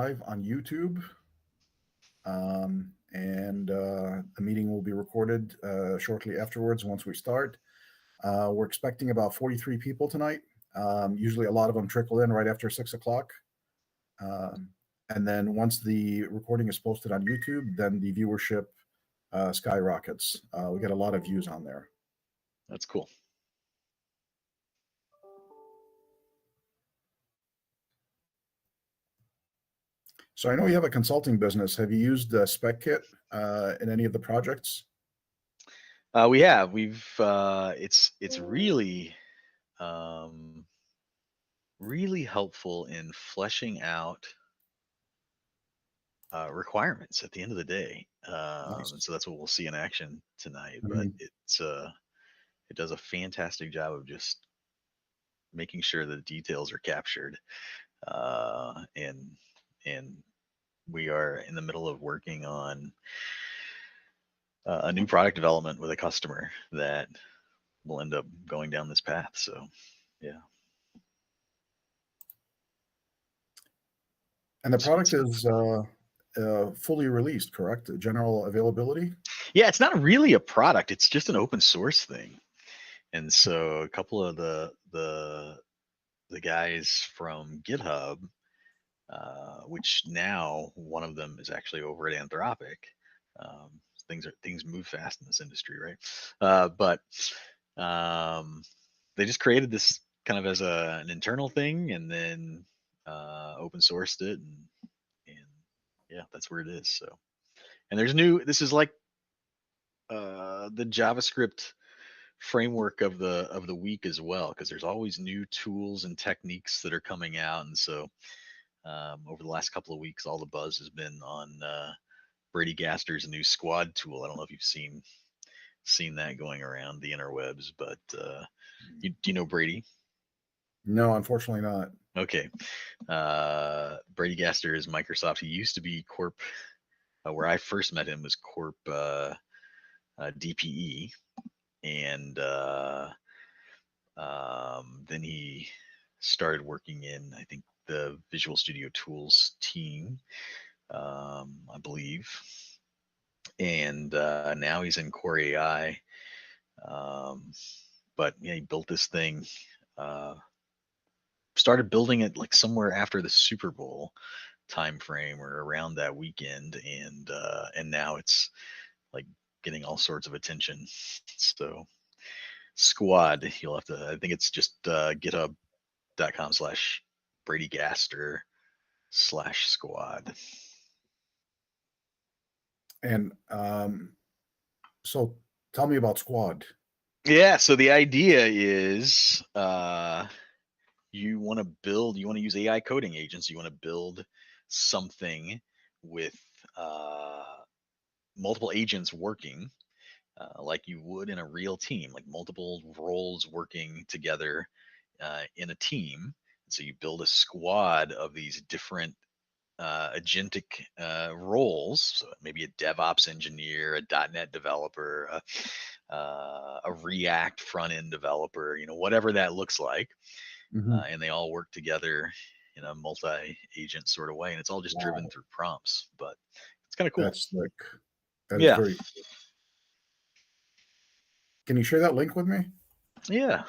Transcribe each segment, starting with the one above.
live on YouTube, and the meeting will be recorded shortly afterwards once we start. We're expecting about 43 people tonight. Usually a lot of them trickle in right after 6 o'clock. And then once the recording is posted on YouTube, then the viewership skyrockets. We get a lot of views on there. That's cool. So I know you have a consulting business. Have you used SpecKit in any of the projects? We have. It's really um, really helpful in fleshing out requirements at the end of the day. And Nice. so that's what we'll see in action tonight. But Mhm. it does a fantastic job of just making sure that the details are captured. And we are in the middle of working on a new product development with a customer that will end up going down this path. So yeah. And the So product it's is fully released, correct? General availability? yeah, it's not really a product. It's just an open source thing. And so a couple of the guys from GitHub, which now one of them is actually over at Anthropic. Um, things move fast in this industry, right? But um, they just created this kind of as an internal thing, and then open sourced it, and yeah, that's where it is. So, and there's new. This is like the JavaScript framework of the week as well, because there's always new tools and techniques that are coming out, and so over the last couple of weeks, all the buzz has been on Brady Gaster's new squad tool. I don't know if you've seen that going around the interwebs, but do you know Brady? No, unfortunately not. Okay, Brady Gaster is Microsoft. He used to be Corp. Where I first met him was Corp DPE, and then he started working in, I think, the Visual Studio Tools team, I believe, and now he's in Core AI. Um, but yeah, he built this thing. Uh, Started building it like somewhere after the Super Bowl time frame or around that weekend, and now it's like getting all sorts of attention. So Squad, you'll have to. I think it's just GitHub.com/ Brady Gaster / squad. And so tell me about Squad. Yeah. So the idea is you want to use AI coding agents. You want to build something with multiple agents working like you would in a real team, like multiple roles working together in a team. So you build a squad of these different agentic roles. So maybe a DevOps engineer, a .NET developer, a React front end developer, whatever that looks like, Hmm. and they all work together in a multi-agent sort of way, and it's all just driven Wow, through prompts. But it's kind of cool. that's slick. That is Yeah, very cool. Can you share that link with me? yeah.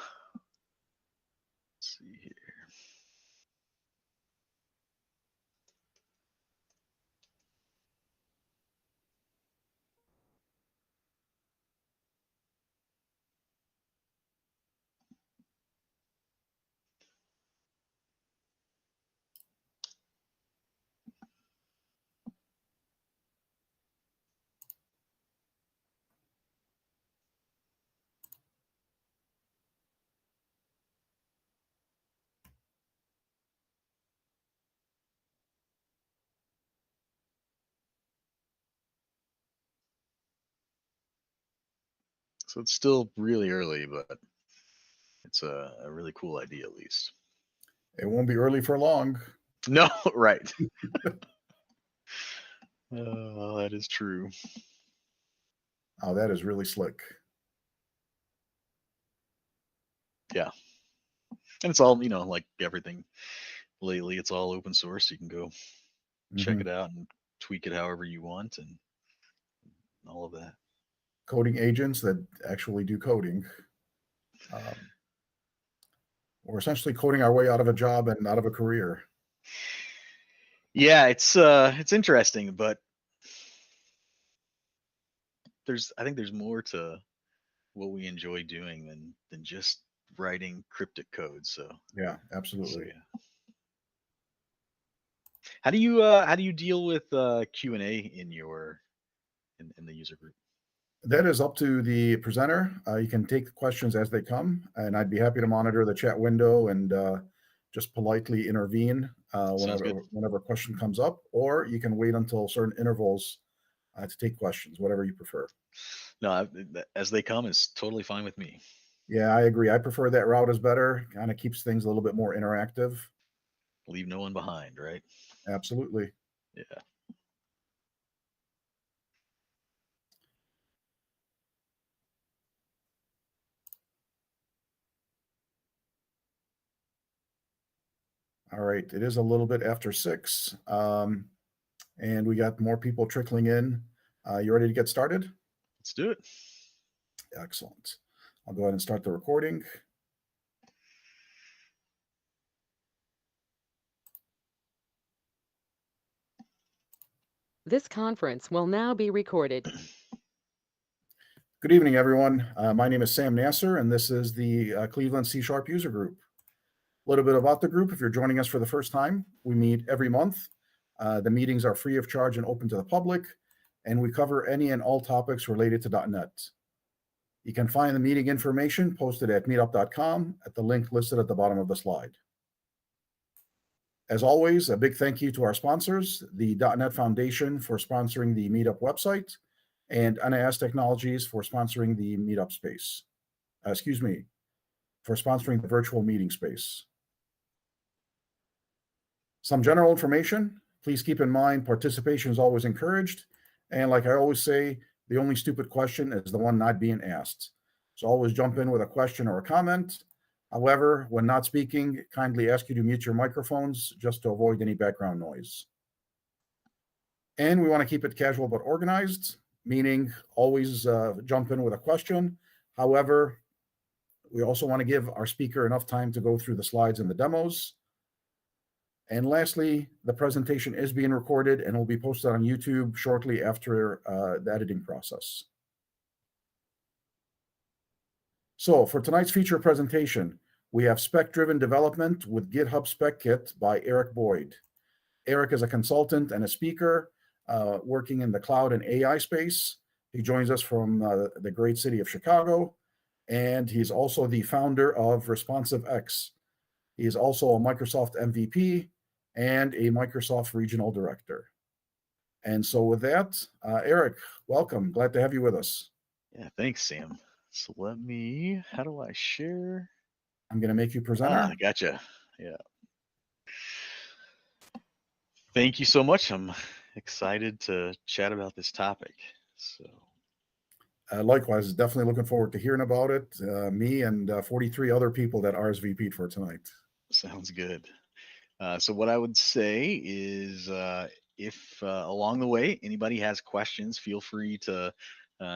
Let's see here. So it's still really early, but it's a really cool idea at least. It won't be early for long. No, right. That is true. Oh, that is really slick. Yeah, and it's all like everything lately. It's all open source. You can go check Mhm. it out and tweak it however you want, and all of that. Coding agents that actually do coding. Um, we're essentially coding our way out of a job and out of a career. Yeah, it's interesting, but I think there's more to what we enjoy doing than just writing cryptic code. Yeah, So absolutely. yeah. How do you deal with Q&A in your in the user group? That is up to the presenter. You can take the questions as they come, and I'd be happy to monitor the chat window and just politely intervene Sounds good. whenever a question comes up, or you can wait until certain intervals to take questions, whatever you prefer. No, as they come is totally fine with me. Yeah, I agree. I prefer that route is better. Kind of keeps things a little bit more interactive. Leave no one behind, right? Absolutely. Yeah. All right. It is a little bit after 6, and we got more people trickling in. You ready to get started? Let's do it. Excellent. I'll go ahead and start the recording. This conference will now be recorded. Good evening, everyone. My name is Sam Nasser, and this is the Cleveland C# User Group. A little bit about the group, if you're joining us for the first time, we meet every month. The meetings are free of charge and open to the public, and we cover any and all topics related to .NET. You can find the meeting information posted at meetup.com at the link listed at the bottom of the slide. As always, a big thank you to our sponsors, the .NET Foundation for sponsoring the Meetup website, and NAS Technologies for sponsoring the Meetup space. For sponsoring the virtual meeting space. Some general information. Please keep in mind participation is always encouraged. And like I always say, the only stupid question is the one not being asked. So always jump in with a question or a comment. However, when not speaking, kindly ask you to mute your microphones just to avoid any background noise. And we want to keep it casual but organized, meaning always jump in with a question. However, we also want to give our speaker enough time to go through the slides and the demos. And lastly, the presentation is being recorded and will be posted on YouTube shortly after the editing process. So for tonight's feature presentation, we have Spec-Driven Development with GitHub Spec Kit by Eric Boyd. Eric is a consultant and a speaker working in the cloud and AI space. He joins us from the great city of Chicago, and he's also the founder of ResponsiveX. He is also a Microsoft MVP and a Microsoft Regional Director. And so with that, Eric, welcome. Glad to have you with us. Yeah, thanks, Sam. So how do I share? I'm going to make you presenter. Gotcha. Yeah. Thank you so much. I'm excited to chat about this topic. So Likewise, definitely looking forward to hearing about it. Me and 43 other people that RSVP'd for tonight. sounds good. So what I would say is if along the way anybody has questions, feel free to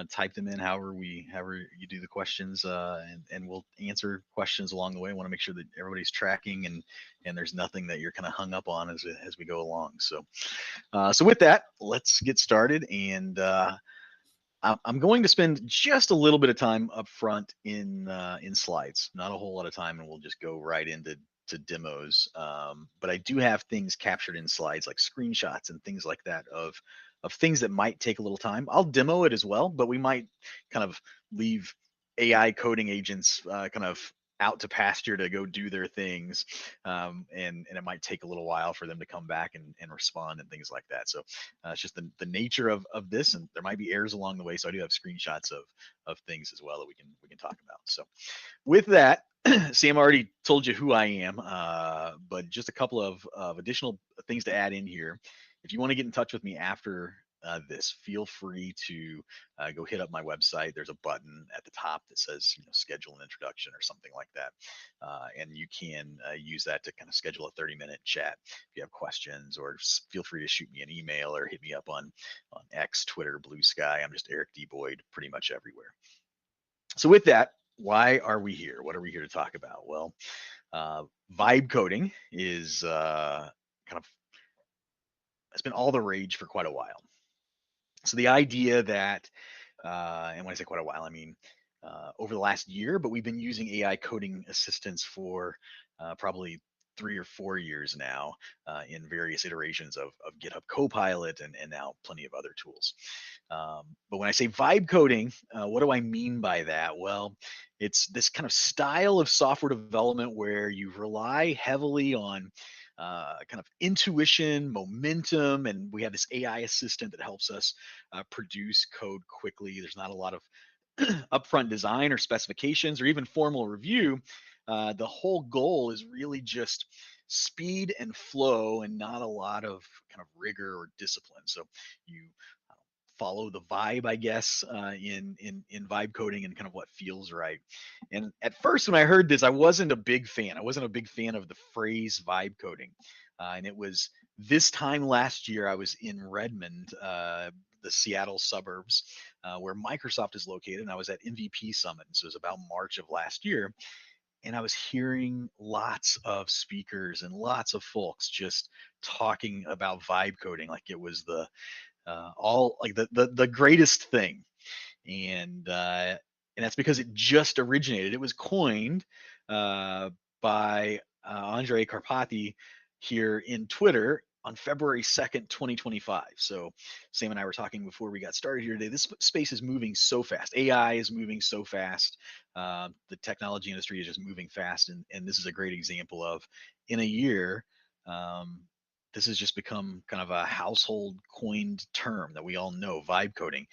type them in however you do the questions, and we'll answer questions along the way. I want to make sure that everybody's tracking and there's nothing that you're kind of hung up on as we go along. So with that, let's get started. And I'm going to spend just a little bit of time up front in slides, not a whole lot of time, and we'll just go right into demos. But I do have things captured in slides like screenshots and things like that of things that might take a little time. I'll demo it as well, but we might kind of leave AI coding agents kind of out to pasture to go do their things, and it might take a little while for them to come back and respond and things like that. So it's just the nature of this, and there might be errors along the way. So I do have screenshots of things as well that we can talk about. So with that, Sam already told you who I am, but just a couple of additional things to add in here. If you want to get in touch with me after this, feel free to go hit up my website. There's a button at the top that says, schedule an introduction or something like that. And you can use that to kind of schedule a 30-minute chat if you have questions, or feel free to shoot me an email or hit me up on X, Twitter, Blue Sky. I'm just Eric D. Boyd pretty much everywhere. So with that, why are we here? What are we here to talk about? Well, vibe coding is it's been all the rage for quite a while. So the idea that, and when I say quite a while, I mean over the last year, but we've been using AI coding assistants for probably 3 or 4 years now in various iterations of GitHub Copilot and now plenty of other tools. But when I say vibe coding, what do I mean by that? Well, it's this kind of style of software development where you rely heavily on kind of intuition, momentum, and we have this AI assistant that helps us produce code quickly. There's not a lot of upfront design or specifications or even formal review. The whole goal is really just speed and flow, and not a lot of kind of rigor or discipline. So you follow the vibe, I guess, in vibe coding and kind of what feels right. And at first, when I heard this, I wasn't a big fan. I wasn't a big fan of the phrase vibe coding. And it was this time last year, I was in Redmond, the Seattle suburbs, where Microsoft is located, and I was at MVP Summit. And so it was about March of last year. And I was hearing lots of speakers and lots of folks just talking about vibe coding like it was the all like the greatest thing. And that's because it just originated. It was coined by Andrej Karpathy here in Twitter on February 2nd, 2025. So Sam and I were talking before we got started here today. This space is moving so fast. AI is moving so fast. The technology industry is just moving fast. And this is a great example of, in a year, this has just become kind of a household coined term that we all know, vibe coding.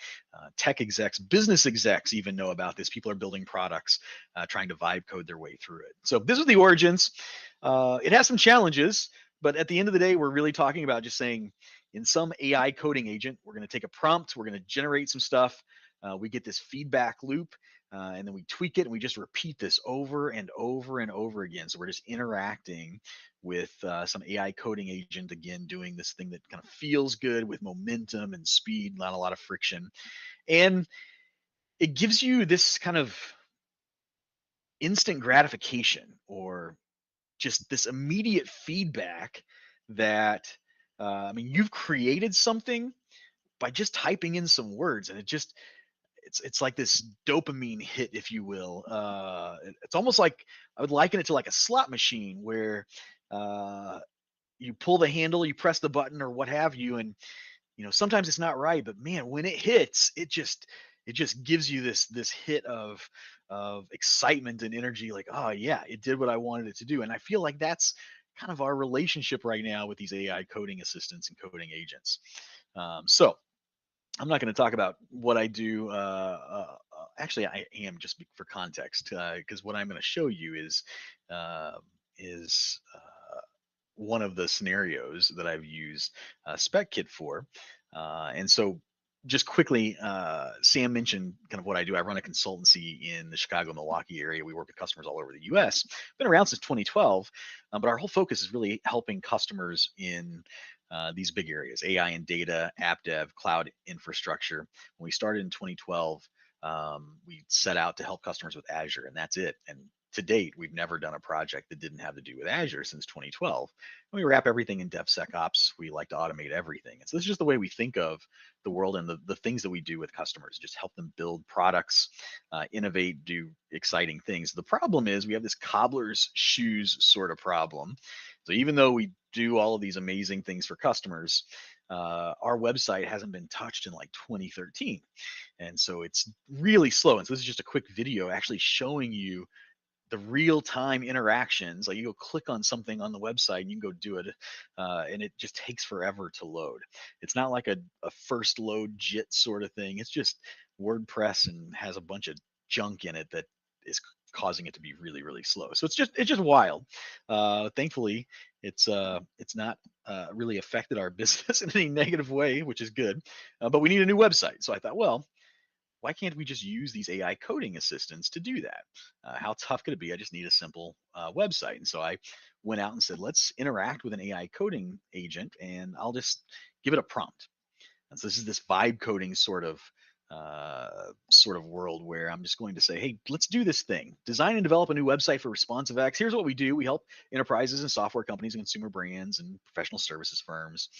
Tech execs, business execs even know about this. People are building products, trying to vibe code their way through it. So this is the origins. It has some challenges, but at the end of the day, we're really talking about just saying, in some AI coding agent, we're going to take a prompt, we're going to generate some stuff. We get this feedback loop, and then we tweak it, and we just repeat this over and over and over again. So we're just interacting with some AI coding agent, again, doing this thing that kind of feels good with momentum and speed, not a lot of friction. And it gives you this kind of instant gratification, or just this immediate feedback that, I mean, you've created something by just typing in some words, and it's like this dopamine hit, if you will. It's almost like, I would liken it to like a slot machine where you pull the handle, you press the button or what have you, and sometimes it's not right, but man, when it hits, it just gives you this hit of excitement and energy, like, oh yeah, it did what I wanted it to do. And I feel like that's kind of our relationship right now with these AI coding assistants and coding agents. So I'm not going to talk about what I do. Actually, I am, just for context, because what I'm going to show you is one of the scenarios that I've used SpecKit for. And so just quickly, Sam mentioned kind of what I do. I run a consultancy in the Chicago, Milwaukee area. We work with customers all over the US. Been around since 2012, but our whole focus is really helping customers in these big areas: AI and data, app dev, cloud infrastructure. When we started in 2012, we set out to help customers with Azure, and that's it. And to date, we've never done a project that didn't have to do with Azure since 2012. And we wrap everything in DevSecOps. We like to automate everything. And so this is just the way we think of the world, and the things that we do with customers, just help them build products, innovate, do exciting things. The problem is we have this cobbler's shoes sort of problem. So even though we do all of these amazing things for customers, our website hasn't been touched in like 2013. And so it's really slow. And so this is just a quick video actually showing you the real-time interactions. Like, you go click on something on the website and you can go do it, and it just takes forever to load. It's not like a first load JIT sort of thing. It's just WordPress and has a bunch of junk in it that is causing it to be really, really slow. So it's just wild. Thankfully, it's not really affected our business in any negative way, which is good. But we need a new website. So I thought, well, why can't we just use these AI coding assistants to do that? How tough could it be? I just need a simple website. And so I went out and said, let's interact with an AI coding agent, and I'll just give it a prompt. And so this is this vibe coding sort of world where I'm just going to say, hey, let's do this thing. Design and develop a new website for ResponsiveX. Here's what we do. We help enterprises and software companies and consumer brands and professional services firms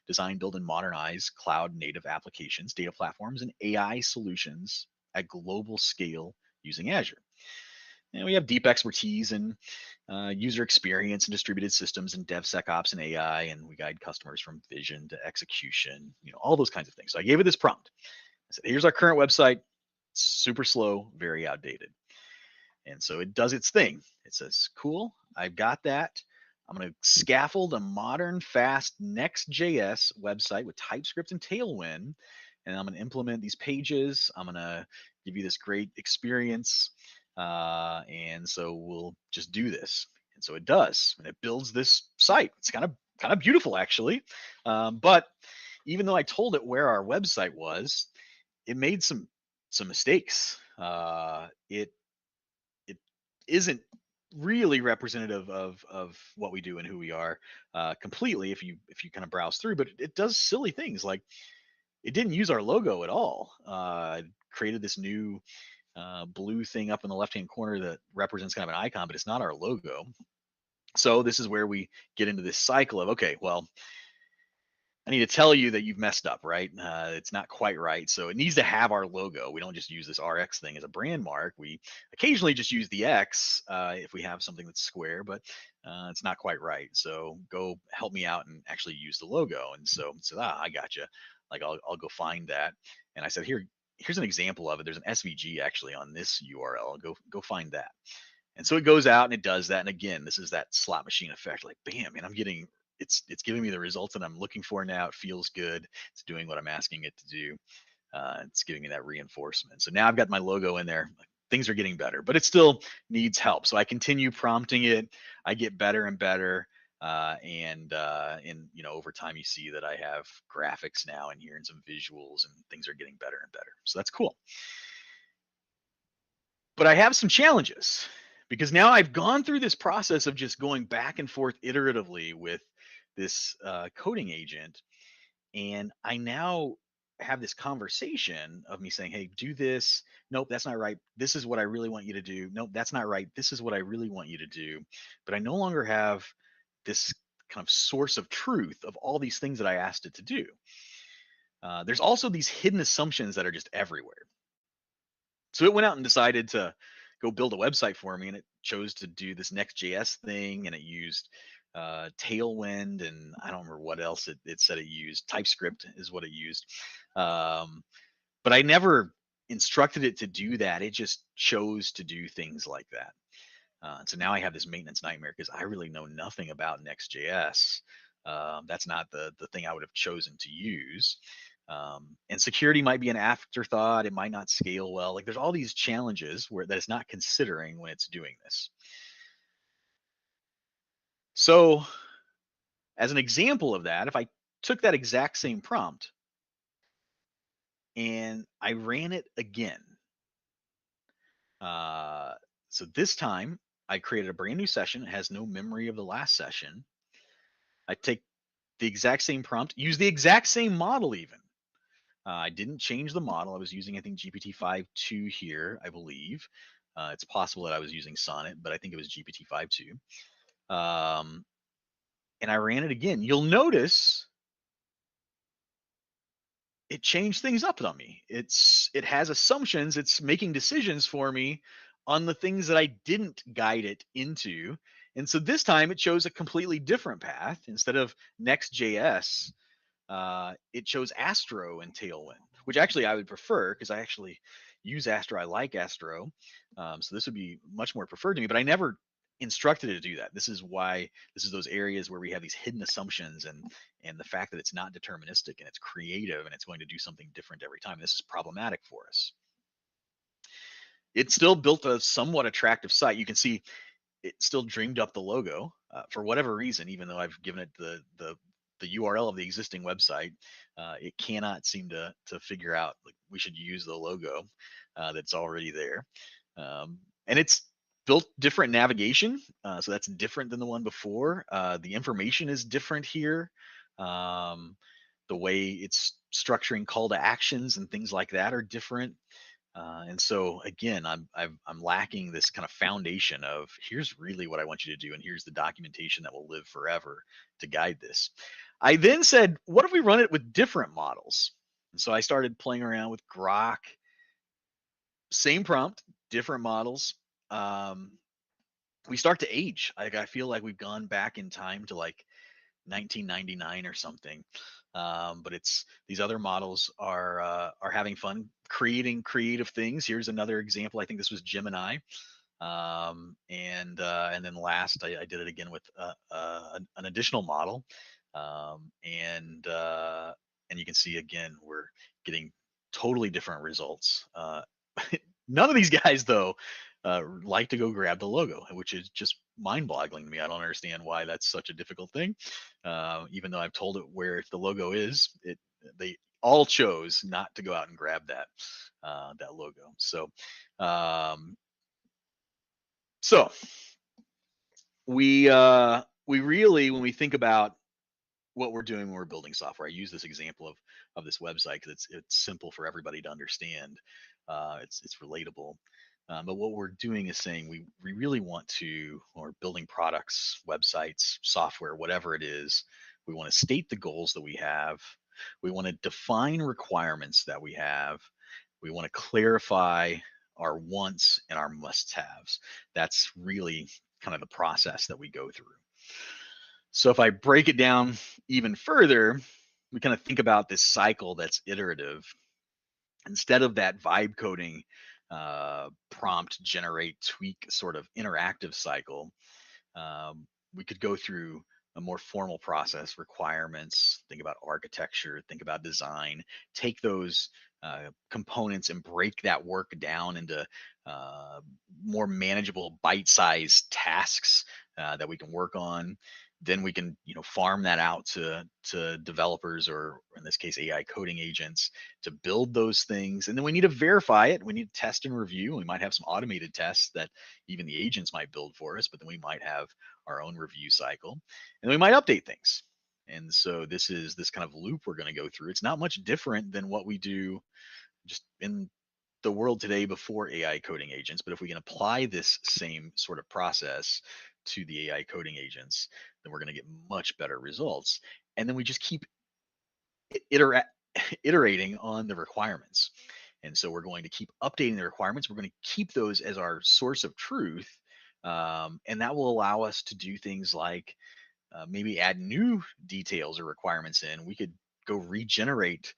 design, build, and modernize cloud native applications, data platforms, and AI solutions at global scale using Azure. And we have deep expertise in user experience and distributed systems and DevSecOps and AI, and we guide customers from vision to execution, all those kinds of things. So I gave it this prompt. I said, here's our current website, super slow, very outdated. And so it does its thing. It says, cool, I've got that. I'm going to scaffold a modern, fast Next.js website with TypeScript and Tailwind, and I'm going to implement these pages. I'm going to give you this great experience. And so we'll just do this. And so it does, and it builds this site. It's kind of beautiful, actually. But even though I told it where our website was, it made some mistakes. It isn't really representative of what we do and who we are completely if you kind of browse through, but it does silly things like it didn't use our logo at all. Created this new blue thing up in the left hand corner that represents kind of an icon, but it's not our logo. So this is where we get into this cycle of, okay, well, I need to tell you that you've messed up, right? It's not quite right. So it needs to have our logo. We don't just use this RX thing as a brand mark. We occasionally just use the X if we have something that's square, but it's not quite right. So go help me out and actually use the logo. And so I got you. Like I'll go find that. And I said, here's an example of it. There's an SVG actually on this URL. Go find that. And so it goes out and it does that. And again, this is that slot machine effect. Like, bam, man, I'm getting it's giving me the results that I'm looking for now. It feels good. It's doing what I'm asking it to do. It's giving me that reinforcement. So now I've got my logo in there. Things are getting better, but it still needs help. So I continue prompting it. I get better and better. And over time, you see that I have graphics now in here and some visuals, and things are getting better and better. So that's cool. But I have some challenges because now I've gone through this process of just going back and forth iteratively with this coding agent, and I now have this conversation of me saying, hey, do this. Nope, that's not right. This is what I really want you to do. Nope, that's not right. This is what I really want you to do. But I no longer have this kind of source of truth of all these things that I asked it to do. There's also these hidden assumptions that are just everywhere. So it went out and decided to go build a website for me, and it chose to do this Next.js thing, and it used Tailwind, and I don't remember what else it said it used. TypeScript is what it used. But I never instructed it to do that. It just chose to do things like that. So now I have this maintenance nightmare because I really know nothing about Next.js. That's not the thing I would have chosen to use. And security might be an afterthought. It might not scale well. Like there's all these challenges that it's not considering when it's doing this. So as an example of that, if I took that exact same prompt and I ran it again, so this time I created a brand new session. It has no memory of the last session. I take the exact same prompt, use the exact same model even. I didn't change the model. I was using, I think, GPT-5.2 here, I believe. It's possible that I was using Sonnet, but I think it was GPT-5.2. And I ran it again. You'll notice it changed things up on me. It has assumptions. It's making decisions for me on the things that I didn't guide it into. And so this time it chose a completely different path. Instead of Next.js, it chose Astro and Tailwind, which actually I would prefer because I actually use Astro. I like Astro. So this would be much more preferred to me, but I never instructed it to do that. This is why this is those areas where we have these hidden assumptions and the fact that it's not deterministic and it's creative and it's going to do something different every time. This is problematic for us. it still built a somewhat attractive site. You can see it still dreamed up the logo for whatever reason, even though I've given it the URL of the existing website. It cannot seem to figure out like we should use the logo that's already there. And it's built different navigation, so that's different than the one before. The information is different here. The way it's structuring call to actions and things like that are different. And so again, I'm lacking this kind of foundation of here's really what I want you to do, and here's the documentation that will live forever to guide this. I then said, what if we run it with different models? And so I started playing around with Grok, same prompt, different models. We start to age. I feel like we've gone back in time to like 1999 or something. But it's these other models are having fun creating creative things. Here's another example. I think this was Gemini. And then last I did it again with an additional model. And you can see again we're getting totally different results. None of these guys though like to go grab the logo, which is just mind-boggling to me. I don't understand why that's such a difficult thing. Even though I've told it where the logo is, they all chose not to go out and grab that logo. So we really, when we think about what we're doing when we're building software, I use this example of this website because it's simple for everybody to understand. It's relatable. But what we're doing is saying we really want to, or building products, websites, software, whatever it is, we want to state the goals that we have. We want to define requirements that we have. We want to clarify our wants and our must-haves. That's really kind of the process that we go through. So if I break it down even further, we kind of think about this cycle that's iterative. Instead of that vibe coding prompt, generate, tweak sort of interactive cycle, we could go through a more formal process, requirements, think about architecture, think about design, take those components and break that work down into more manageable bite-sized tasks that we can work on. Then we can, farm that out to developers, or in this case, AI coding agents, to build those things. And then we need to verify it. We need to test and review. We might have some automated tests that even the agents might build for us, but then we might have our own review cycle, and we might update things. And so this is this kind of loop we're going to go through. It's not much different than what we do just in the world today before AI coding agents. But if we can apply this same sort of process to the AI coding agents, then we're going to get much better results. And then we just keep iterating on the requirements. And so we're going to keep updating the requirements. We're going to keep those as our source of truth. And that will allow us to do things like maybe add new details or requirements in. We could go regenerate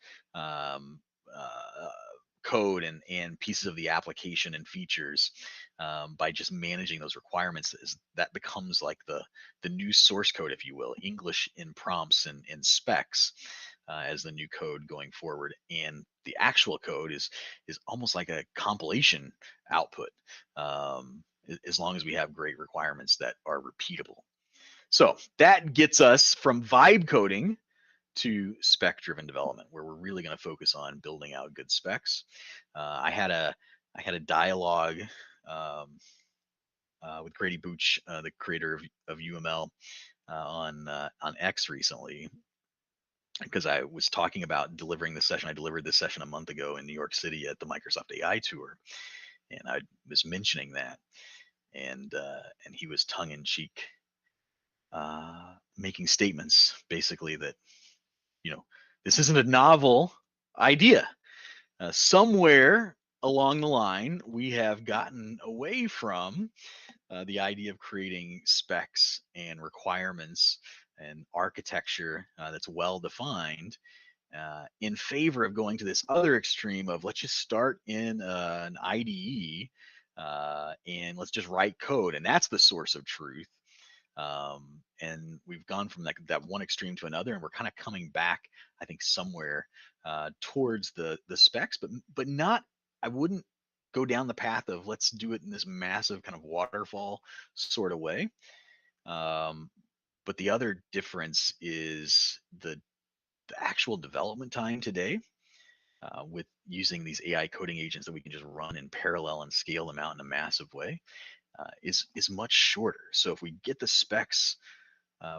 code and pieces of the application and features by just managing those requirements. That becomes like the new source code, if you will, English in prompts and specs as the new code going forward. And the actual code is almost like a compilation output, as long as we have great requirements that are repeatable. So that gets us from vibe coding to spec-driven development, where we're really going to focus on building out good specs. I had a dialogue with Grady Booch, the creator of UML, on X recently, because I was talking about delivering this session. I delivered this session a month ago in New York City at the Microsoft AI Tour, and I was mentioning that, and he was tongue-in-cheek, making statements basically that, this isn't a novel idea. Somewhere along the line, we have gotten away from the idea of creating specs and requirements and architecture that's well defined, in favor of going to this other extreme of let's just start in an IDE and let's just write code, and that's the source of truth. And we've gone from that one extreme to another, and we're kind of coming back, I think, somewhere towards the specs, but not. I wouldn't go down the path of let's do it in this massive kind of waterfall sort of way. But the other difference is the actual development time today, with using these AI coding agents that we can just run in parallel and scale them out in a massive way, is much shorter. So if we get the specs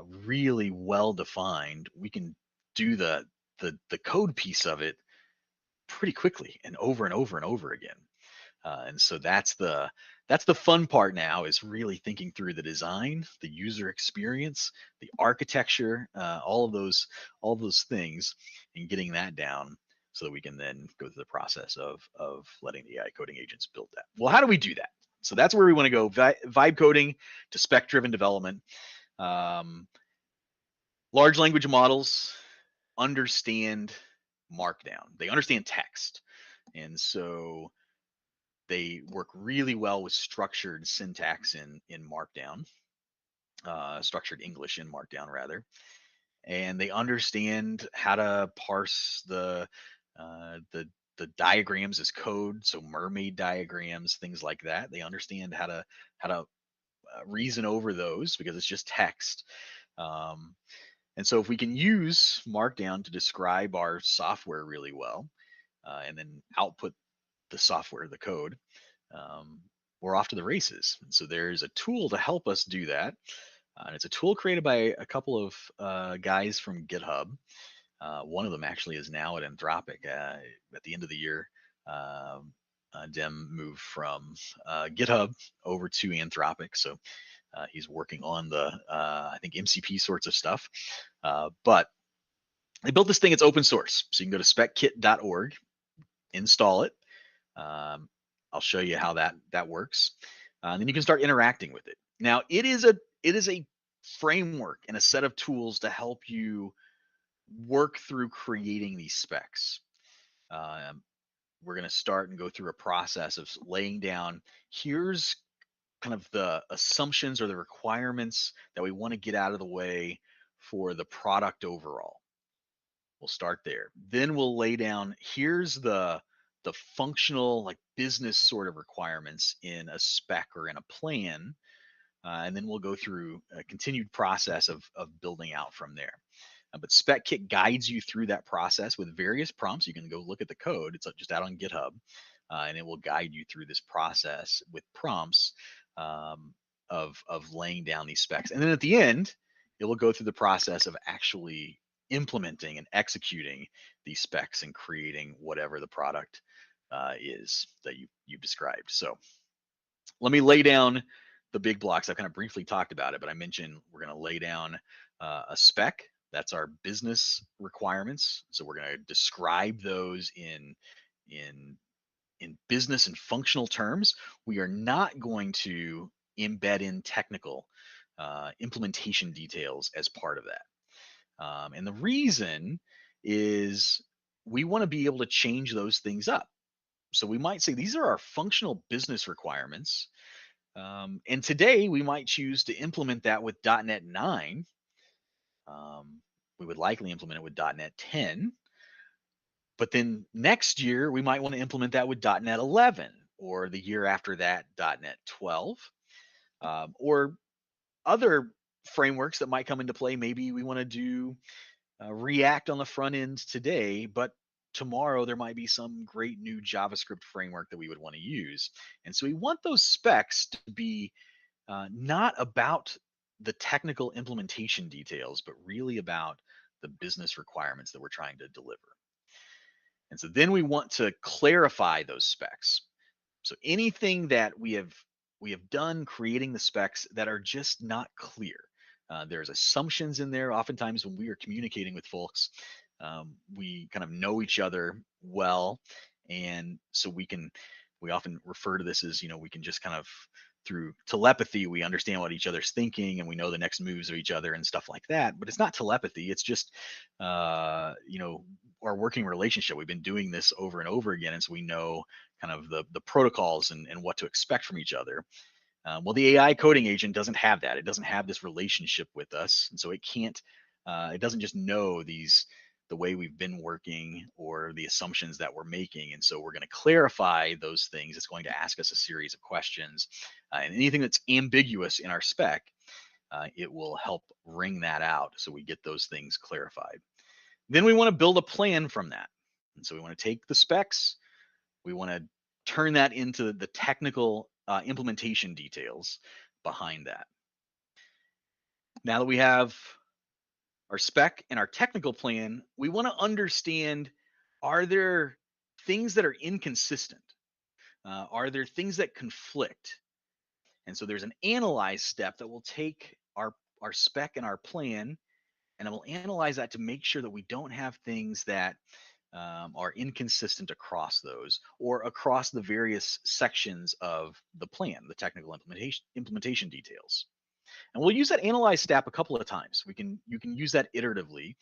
really well defined, we can do the code piece of it pretty quickly and over and over and over again. And so that's the fun part now, is really thinking through the design, the user experience, the architecture, all of those things, and getting that down so that we can then go through the process of letting the AI coding agents build that. Well, how do we do that? So that's where we want to go. Vibe coding to spec driven development. Large language models understand Markdown. They understand text, and so they work really well with structured syntax in Markdown, structured English in Markdown rather, and they understand how to parse the diagrams as code, so mermaid diagrams, things like that. They understand how to reason over those because it's just text. Um, and so if we can use Markdown to describe our software really well, and then output the software, the code, um, we're off to the races. And so there's a tool to help us do that. And it's a tool created by a couple of guys from GitHub. One of them actually is now at Anthropic. At the end of the year, Dem moved from GitHub over to Anthropic. So he's working on the, I think, MCP sorts of stuff. But they built this thing. It's open source. So you can go to speckit.org, install it. I'll show you how that works. And then you can start interacting with it. Now, it is a framework and a set of tools to help you work through creating these specs. We're going to start and go through a process of laying down, here's kind of the assumptions or the requirements that we want to get out of the way for the product overall. We'll start there. Then we'll lay down, here's the functional, like business sort of requirements in a spec or in a plan. And then we'll go through a continued process of building out from there. But SpecKit guides you through that process with various prompts. You can go look at the code. It's just out on GitHub, and it will guide you through this process with prompts of laying down these specs. And then at the end, it will go through the process of actually implementing and executing these specs and creating whatever the product is that you've described. So let me lay down the big blocks. I've kind of briefly talked about it, but I mentioned we're going to lay down a spec. That's our business requirements. So we're going to describe those in business and functional terms. We are not going to embed in technical implementation details as part of that. And the reason is we want to be able to change those things up. So we might say these are our functional business requirements. And today we might choose to implement that with .NET 9. We would likely implement it with .NET 10. But then next year, we might want to implement that with .NET 11, or the year after that, .NET 12, or other frameworks that might come into play. Maybe we want to do React on the front end today, but tomorrow there might be some great new JavaScript framework that we would want to use. And so we want those specs to be not about the technical implementation details, but really about the business requirements that we're trying to deliver. And so then we want to clarify those specs. So anything that we have done creating the specs that are just not clear. There's assumptions in there. Oftentimes when we are communicating with folks, we kind of know each other well. And so we often refer to this as, we can just kind of, through telepathy, we understand what each other's thinking and we know the next moves of each other and stuff like that. But it's not telepathy. It's just, our working relationship. We've been doing this over and over again. And so we know kind of the protocols and what to expect from each other. Well, the AI coding agent doesn't have that. It doesn't have this relationship with us. And so it can't, it doesn't just know these the way we've been working or the assumptions that we're making. And so we're going to clarify those things. It's going to ask us a series of questions, and anything that's ambiguous in our spec, it will help wring that out so we get those things clarified. Then we want to build a plan from that. And so we want to take the specs, we want to turn that into the technical implementation details behind that. Now that we have our spec and our technical plan, we want to understand, are there things that are inconsistent? Are there things that conflict? And so there's an analyze step that will take our spec and our plan, and it will analyze that to make sure that we don't have things that are inconsistent across those or across the various sections of the plan, the technical implementation details. And we'll use that analyze step a couple of times. You can use that iteratively.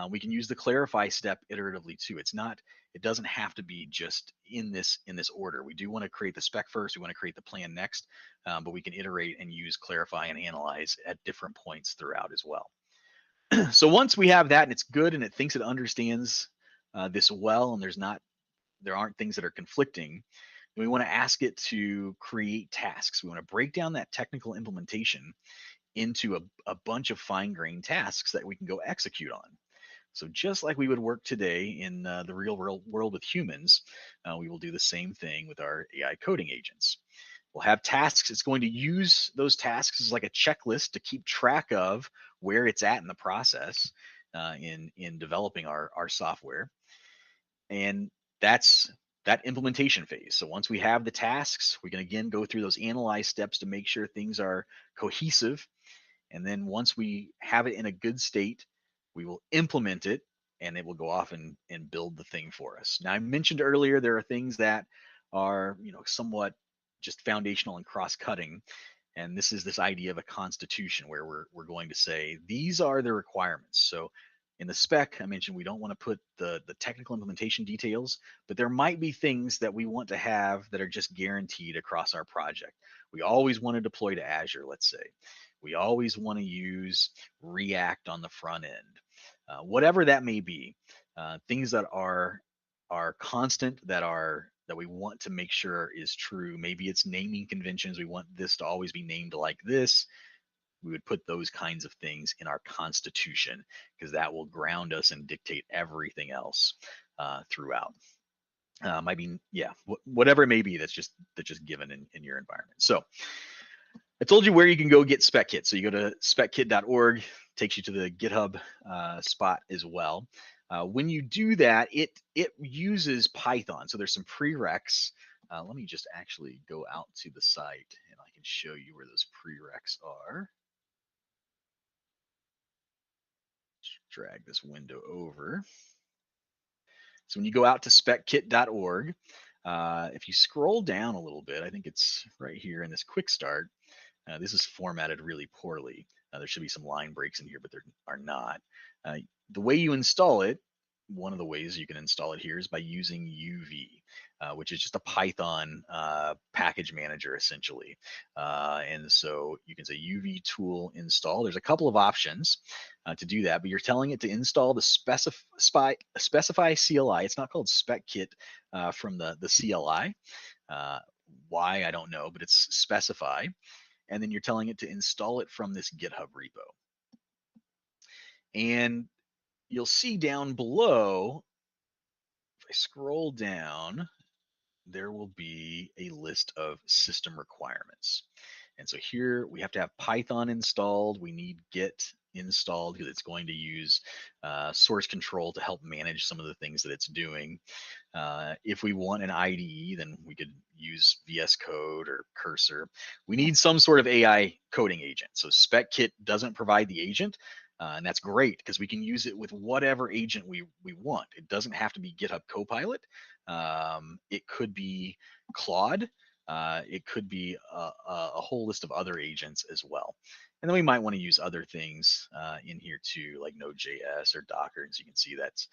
We can use the clarify step iteratively too. It doesn't have to be just in this order. We do want to create the spec first. We want to create the plan next, but we can iterate and use clarify and analyze at different points throughout as well. So once we have that and it's good and it thinks it understands this well, and there aren't things that are conflicting, we want to ask it to create tasks. We want to break down that technical implementation into a bunch of fine-grained tasks that we can go execute on. So just like we would work today in the real world with humans, we will do the same thing with our AI coding agents. We'll have tasks. It's going to use those tasks as like a checklist to keep track of where it's at in the process in developing our software. And that's that implementation phase. So once we have the tasks, we can again go through those analyze steps to make sure things are cohesive. And then once we have it in a good state, we will implement it, and it will go off and build the thing for us. Now, I mentioned earlier, there are things that are, somewhat just foundational and cross-cutting. And this is this idea of a constitution where we're going to say, these are the requirements. So in the spec, I mentioned we don't want to put the technical implementation details, but there might be things that we want to have that are just guaranteed across our project. We always want to deploy to Azure, let's say. We always want to use React on the front end. Whatever that may be, things that are constant, that we want to make sure is true. Maybe it's naming conventions. We want this to always be named like this. We would put those kinds of things in our constitution because that will ground us and dictate everything else throughout. Whatever it may be that's just given in your environment. So I told you where you can go get SpecKit. So you go to speckit.org, takes you to the GitHub spot as well. When you do that, it uses Python. So there's some prereqs. Let me just actually go out to the site and I can show you where those prereqs are. Drag this window over. So when you go out to speckit.org, if you scroll down a little bit, I think it's right here in this quick start. This is formatted really poorly. There should be some line breaks in here, but there are not. The way you install it, one of the ways you can install it here is by using UV, which is just a Python package manager essentially. And so you can say UV tool install. There's a couple of options to do that, but you're telling it to install the specify CLI. It's not called SpecKit from the CLI. Why, I don't know, but it's specify. And then you're telling it to install it from this GitHub repo. And you'll see down below, if I scroll down, there will be a list of system requirements. And so here we have to have Python installed. We need Git installed because it's going to use source control to help manage some of the things that it's doing. If we want an IDE, then we could use VS Code or Cursor. We need some sort of AI coding agent. So SpecKit doesn't provide the agent. And that's great because we can use it with whatever agent we want. It doesn't have to be GitHub Copilot. It could be Claude. It could be a whole list of other agents as well. And then we might want to use other things in here too, like Node.js or Docker. And so you can see that's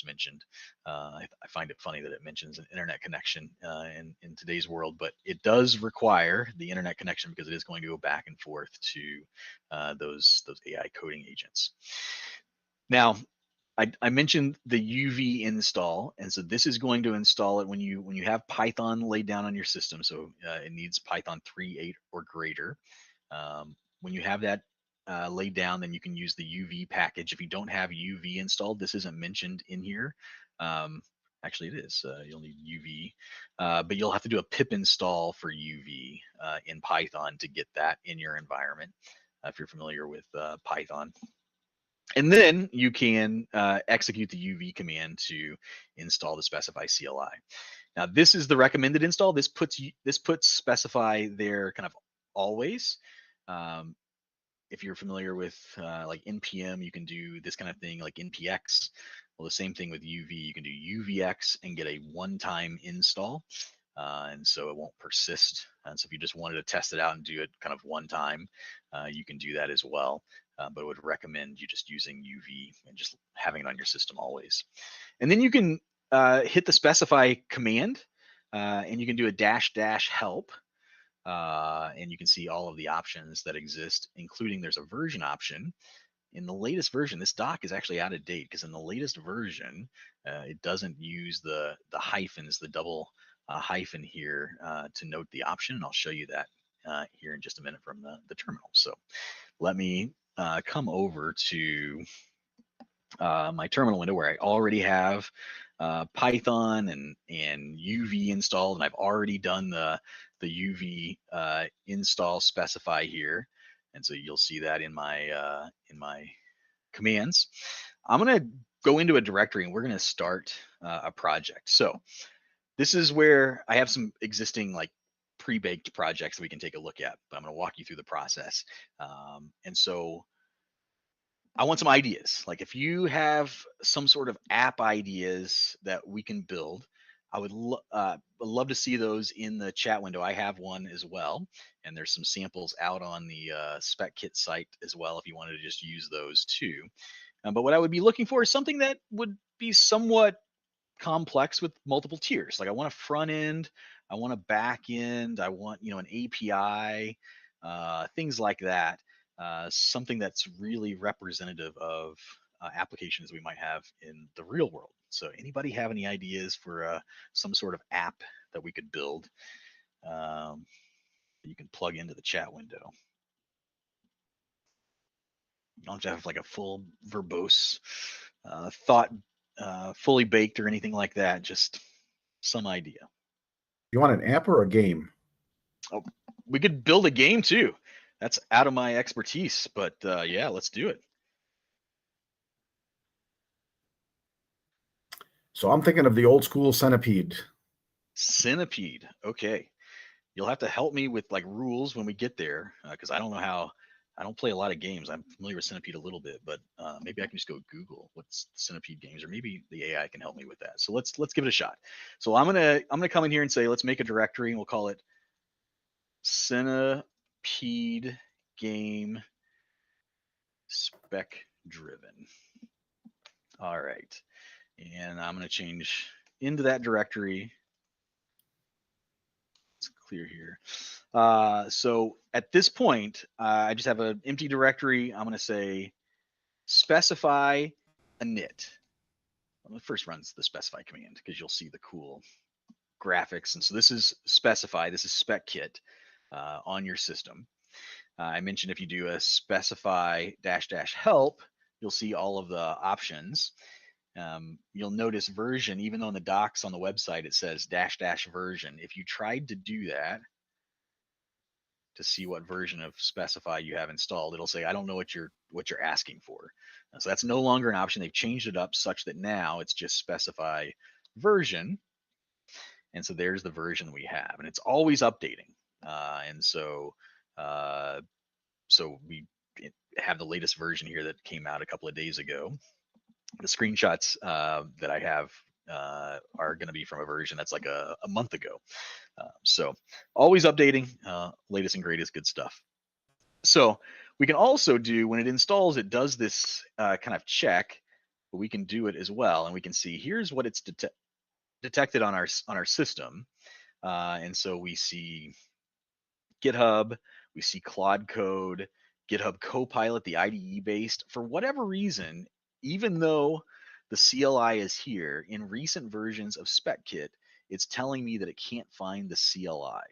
mentioned. I find it funny that it mentions an internet connection in today's world, but it does require the internet connection because it is going to go back and forth to those AI coding agents. Now, I mentioned the UV install, and so this is going to install it when you have Python laid down on your system. So it needs Python 3.8 or greater. When you have that laid down, then you can use the UV package. If you don't have UV installed, this isn't mentioned in here. Actually, it is. You'll need UV, but you'll have to do a pip install for UV in Python to get that in your environment. If you're familiar with Python. And then you can execute the UV command to install the specify CLI. Now, this is the recommended install. This puts specify there kind of always. If you're familiar with like npm, you can do this kind of thing like npx. Well, the same thing with UV. You can do UVX and get a one-time install. And so it won't persist. And so if you just wanted to test it out and do it kind of one time, you can do that as well. But I would recommend you just using UV and just having it on your system always. And then you can hit the specify command and you can do a -- help. And you can see all of the options that exist, including there's a version option. In the latest version, this doc is actually out of date because in the latest version, it doesn't use the hyphens, the double hyphen here to note the option. And I'll show you that here in just a minute from the terminal. So let me come over to my terminal window where I already have Python and UV installed, and I've already done the UV install specify here. And so you'll see that in my commands. I'm going to go into a directory and we're going to start a project. So this is where I have some existing like pre-baked projects that we can take a look at, but I'm going to walk you through the process. And so I want some ideas. Like if you have some sort of app ideas that we can build, I would love to see those in the chat window. I have one as well, and there's some samples out on the Spec Kit site as well if you wanted to just use those too. But what I would be looking for is something that would be somewhat complex with multiple tiers. Like I want a front end, I want a back end, I want an API, things like that. Something that's really representative of applications we might have in the real world. So anybody have any ideas for some sort of app that we could build? You can plug into the chat window. You don't have to have like a full verbose thought, fully baked or anything like that. Just some idea. You want an app or a game? Oh, we could build a game too. That's out of my expertise, but yeah, let's do it. So I'm thinking of the old school Centipede. Centipede. Okay. You'll have to help me with like rules when we get there because I don't know how. I don't play a lot of games. I'm familiar with Centipede a little bit, but maybe I can just go Google what's Centipede games, or maybe the AI can help me with that. So let's give it a shot. So I'm gonna come in here and say let's make a directory and we'll call it Centipede game spec driven. All right, and I'm gonna change into that directory. Clear here. So at this point, I just have an empty directory. I'm going to say specify init. Well, it first runs the specify command because you'll see the cool graphics. And so this is specify. This is spec kit on your system. I mentioned if you do a specify -- help, you'll see all of the options. You'll notice version, even though in the docs on the website it says -- version. If you tried to do that to see what version of specify you have installed, it'll say, I don't know what you're asking for. So that's no longer an option. They've changed it up such that now it's just specify version. And so there's the version we have, and it's always updating. And so we have the latest version here that came out a couple of days ago. The screenshots that I have are going to be from a version that's like a month ago. So always updating, latest and greatest good stuff. So we can also do, when it installs, it does this kind of check, but we can do it as well. And we can see here's what it's detected on our system. And so we see GitHub, we see Claude Code, GitHub Copilot, the IDE based. For whatever reason, even though the CLI is here. In recent versions of SpecKit, it's telling me that it can't find the CLI.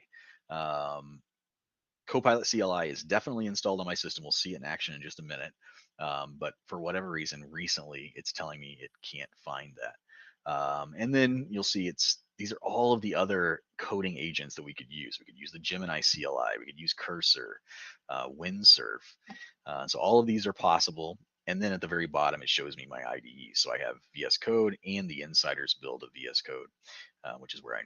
Copilot CLI is definitely installed on my system. We'll see it in action in just a minute. But for whatever reason, recently, it's telling me it can't find that. And then you'll see these are all of the other coding agents that we could use. We could use the Gemini CLI. We could use Cursor, Windsurf. So all of these are possible. And then at the very bottom, it shows me my IDE. So I have VS Code and the insiders build of VS Code, which is where I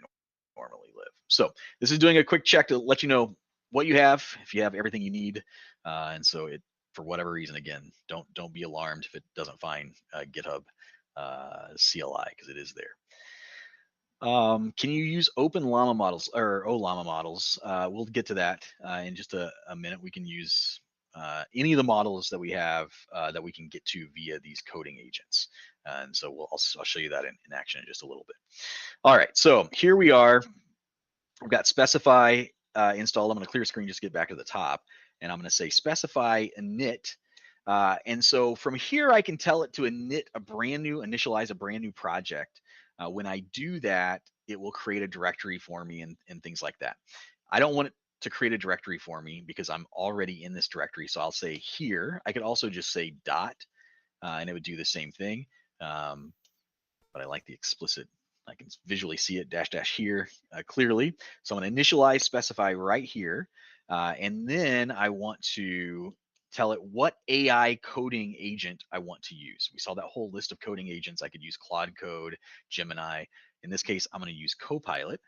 normally live. So this is doing a quick check to let you know what you have, if you have everything you need. And so for whatever reason, again, don't be alarmed if it doesn't find GitHub CLI, because it is there. Can you use open llama models or OLLAMA models? We'll get to that in just a minute. We can use any of the models that we have that we can get to via these coding agents. And so I'll show you that in action in just a little bit. All right, so here we are. We've got specify installed. I'm going to clear screen just to get back to the top. And I'm going to say specify init. And so from here, I can tell it to initialize a brand new project. When I do that, it will create a directory for me and things like that. I don't want it to create a directory for me because I'm already in this directory. So I'll say here. I could also just say dot, and it would do the same thing. But I like the explicit. I can visually see it dash here clearly. So I'm going to initialize specify right here. And then I want to tell it what AI coding agent I want to use. We saw that whole list of coding agents. I could use Claude Code, Gemini. In this case, I'm going to use Copilot.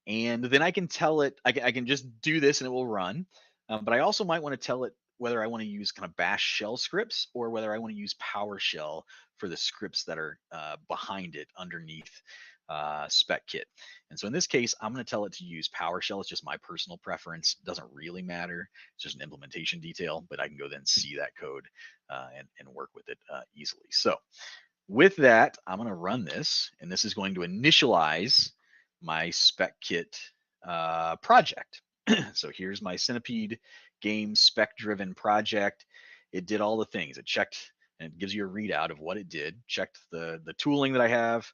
And then I can tell it, I can just do this and it will run. But I also might want to tell it whether I want to use kind of bash shell scripts or whether I want to use PowerShell for the scripts that are behind it underneath SpecKit. And so in this case, I'm going to tell it to use PowerShell. It's just my personal preference. It doesn't really matter. It's just an implementation detail, but I can go then see that code and work with it easily. So with that, I'm going to run this, and this is going to initialize my SpecKit project. So here's my Centipede game spec-driven project. It did all the things. It checked, and it gives you a readout of what it did. Checked the tooling that I have,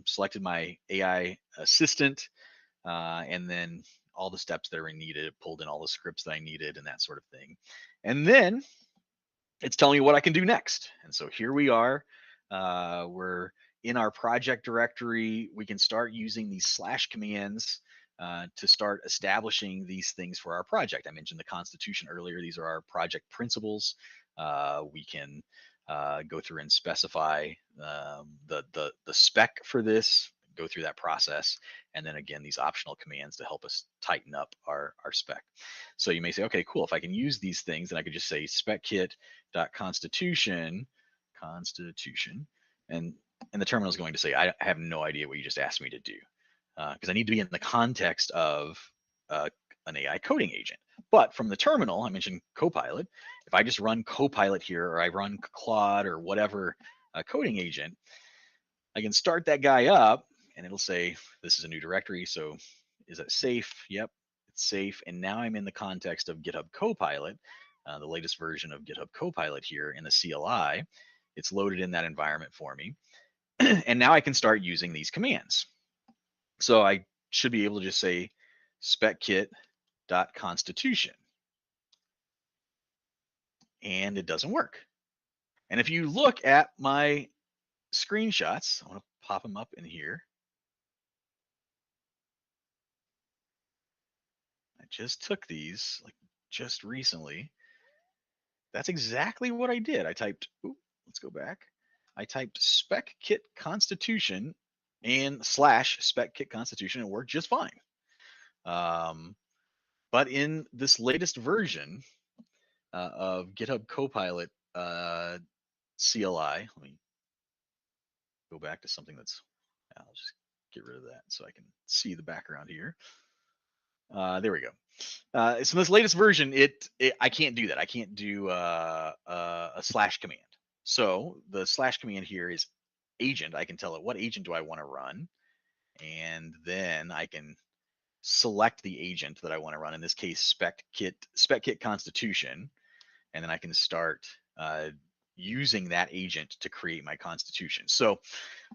selected my AI assistant, and then all the steps that are needed. It pulled in all the scripts that I needed and that sort of thing. And then it's telling me what I can do next. And so here we are. We're in our project directory. We can start using these slash commands to start establishing these things for our project. I mentioned the Constitution earlier. These are our project principles. We can go through and specify the spec for this, go through that process, and then again, these optional commands to help us tighten up our spec. So you may say, okay, cool. If I can use these things, then I could just say speckit.constitution, and the terminal is going to say, I have no idea what you just asked me to do, because I need to be in the context of an AI coding agent. But from the terminal, I mentioned Copilot. If I just run Copilot here, or I run Claude or whatever coding agent, I can start that guy up and it'll say, this is a new directory. So is it safe? Yep, it's safe. And now I'm in the context of GitHub Copilot, the latest version of GitHub Copilot here in the CLI. It's loaded in that environment for me. And now I can start using these commands. So I should be able to just say speckit.constitution. And it doesn't work. And if you look at my screenshots, I want to pop them up in here. I just took these like just recently. That's exactly what I did. I typed, let's go back. I typed SpecKit Constitution and / SpecKit Constitution. It worked just fine. But in this latest version of GitHub Copilot CLI, let me go back to something that's, I'll just get rid of that so I can see the background here. There we go. So this latest version, I can't do that. I can't do a slash command. So the slash command here is agent. I can tell it what agent do I want to run, and then I can select the agent that I want to run. In this case, SpecKit Constitution, and then I can start using that agent to create my constitution. So,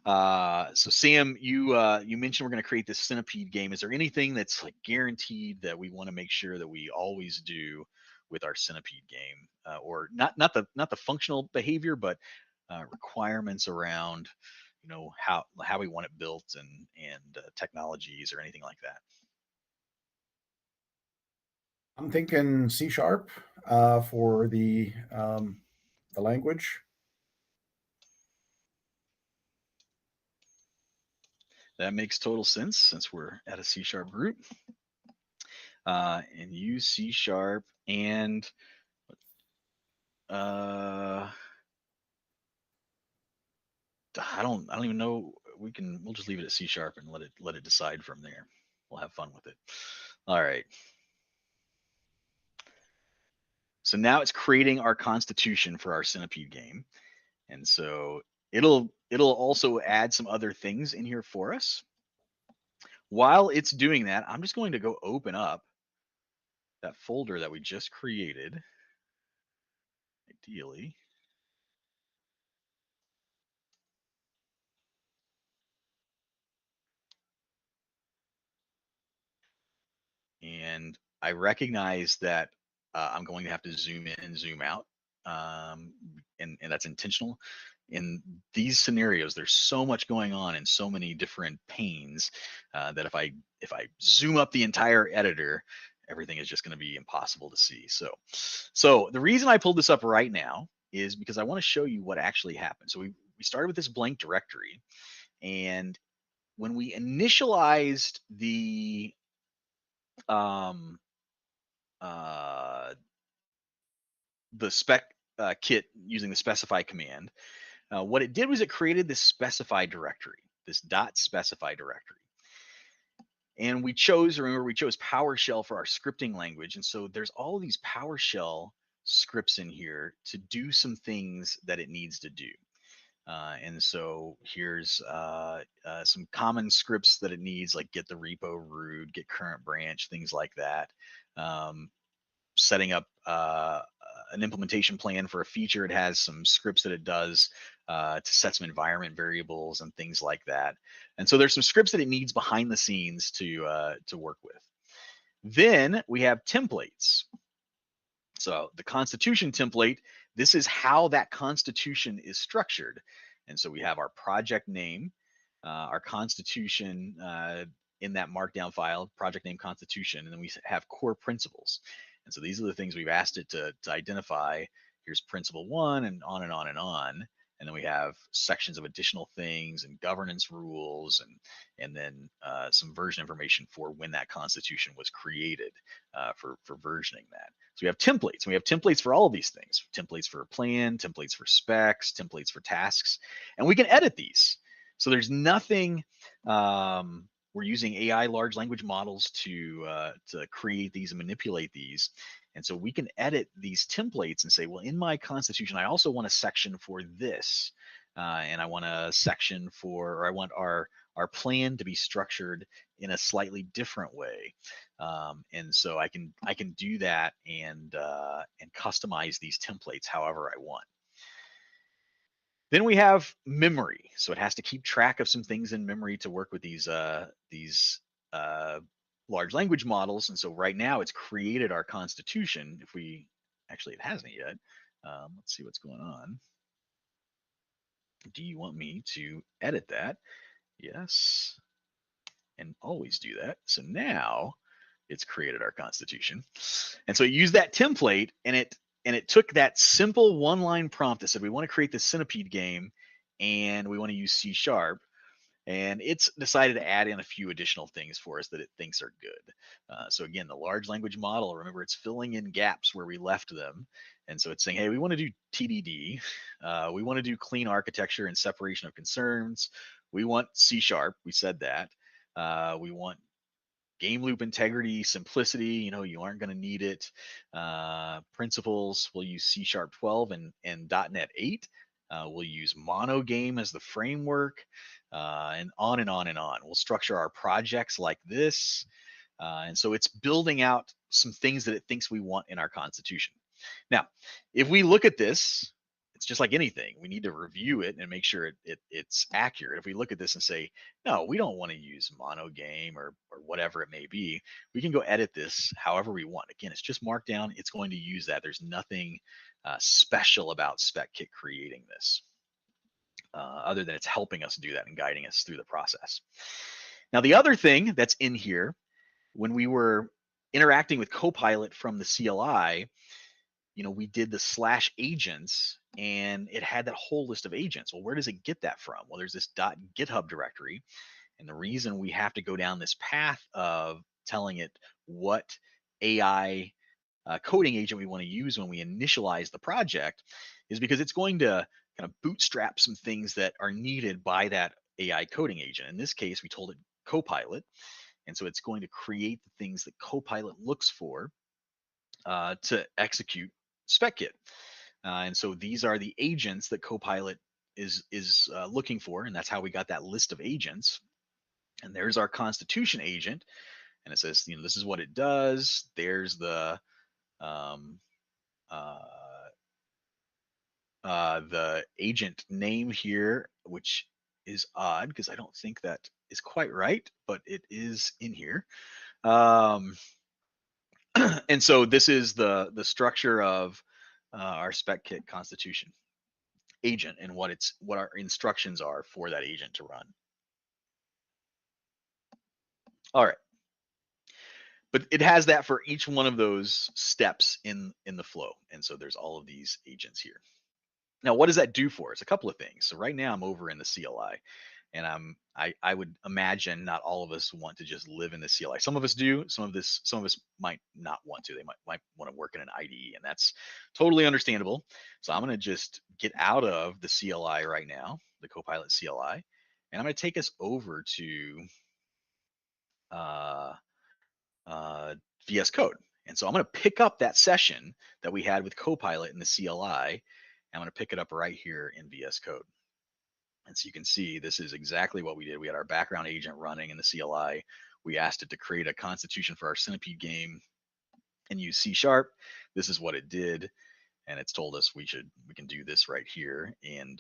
so Sam, you mentioned we're going to create this centipede game. Is there anything that's like guaranteed that we want to make sure that we always do with our centipede game, or not the functional behavior, but requirements around, you know, how we want it built and technologies or anything like that? I'm thinking C# for the language. That makes total sense since we're at a C# group. And use C# and I don't even know. We'll just leave it at C# and let it decide from there. We'll have fun with it. All right. So now it's creating our constitution for our centipede game. And so it'll also add some other things in here for us. While it's doing that, I'm just going to go open up that folder that we just created. Ideally. And I recognize that I'm going to have to zoom in and zoom out, and that's intentional. In these scenarios, there's so much going on in so many different panes that if I zoom up the entire editor, everything is just going to be impossible to see. So the reason I pulled this up right now is because I want to show you what actually happened. So we started with this blank directory, and when we initialized the spec kit using the specify command, what it did was it created this specify directory, this .specify directory. And we chose PowerShell for our scripting language. And so there's all these PowerShell scripts in here to do some things that it needs to do. And so here's some common scripts that it needs, like get the repo root, get current branch, things like that. Setting up an implementation plan for a feature. It has some scripts that it does to set some environment variables and things like that. And so there's some scripts that it needs behind the scenes to work with. Then we have templates. So the constitution template, this is how that constitution is structured. And so we have our project name, our constitution in that markdown file, project name constitution, and then we have core principles. And so these are the things we've asked it to identify. Here's principle 1 and on and on and on. And then we have sections of additional things and governance rules and then some version information for when that constitution was created for versioning that. So we have templates, and we have templates for all of these things, templates for a plan, templates for specs, templates for tasks, and we can edit these. So there's nothing, we're using AI large language models to create these and manipulate these. And so we can edit these templates and say, well, in my constitution, I also want a section for this. And I want a section for, or I want our plan to be structured in a slightly different way. And so I can do that and customize these templates however I want. Then we have memory. So it has to keep track of some things in memory to work with these large language models. And so right now it's created our constitution. If we, actually it hasn't yet. Let's see what's going on. Do you want me to edit that? Yes. And always do that. So now it's created our constitution. And so it used that template, and it took that simple one-line prompt that said, we want to create this centipede game and we want to use C#. And it's decided to add in a few additional things for us that it thinks are good. So again, the large language model, remember, it's filling in gaps where we left them. And so it's saying, hey, we want to do TDD. We want to do clean architecture and separation of concerns. We want C#. We said that. We want game loop integrity, simplicity, you aren't going to need it. Principles, we'll use C#12 and .NET 8. We'll use monogame as the framework, and on and on and on. We'll structure our projects like this. And so it's building out some things that it thinks we want in our constitution. Now, if we look at this, just like anything. We need to review it and make sure it's accurate. If we look at this and say, no, we don't want to use monogame or whatever it may be, we can go edit this however we want. Again, it's just Markdown. It's going to use that. There's nothing special about SpecKit creating this, other than it's helping us do that and guiding us through the process. Now, the other thing that's in here, when we were interacting with Copilot from the CLI, we did the /agents, and it had that whole list of agents. Well, where does it get that from? Well, there's this .github directory. And the reason we have to go down this path of telling it what AI coding agent we want to use when we initialize the project is because it's going to kind of bootstrap some things that are needed by that AI coding agent. In this case, we told it Copilot. And so it's going to create the things that Copilot looks for to execute SpecKit. And so these are the agents that Copilot is looking for, and that's how we got that list of agents. And there's our constitution agent, and it says, this is what it does. There's the agent name here, which is odd because I don't think that is quite right, but it is in here. And so this is the structure of our SpecKit constitution agent and what our instructions are for that agent to run. All right. But it has that for each one of those steps in the flow. And so there's all of these agents here. Now, what does that do for us? A couple of things. So right now I'm over in the CLI, and I would imagine not all of us want to just live in the CLI. Some of us do. Some of us might not want to. They might want to work in an IDE, and that's totally understandable. So I'm going to just get out of the CLI right now, the Copilot CLI, and I'm going to take us over to VS Code. And so I'm going to pick up that session that we had with Copilot in the CLI. I'm going to pick it up right here in VS Code. And so you can see this is exactly what we did. We had our background agent running in the CLI. We asked it to create a constitution for our Centipede game and use C#. This is what it did. And it's told us we can do this right here and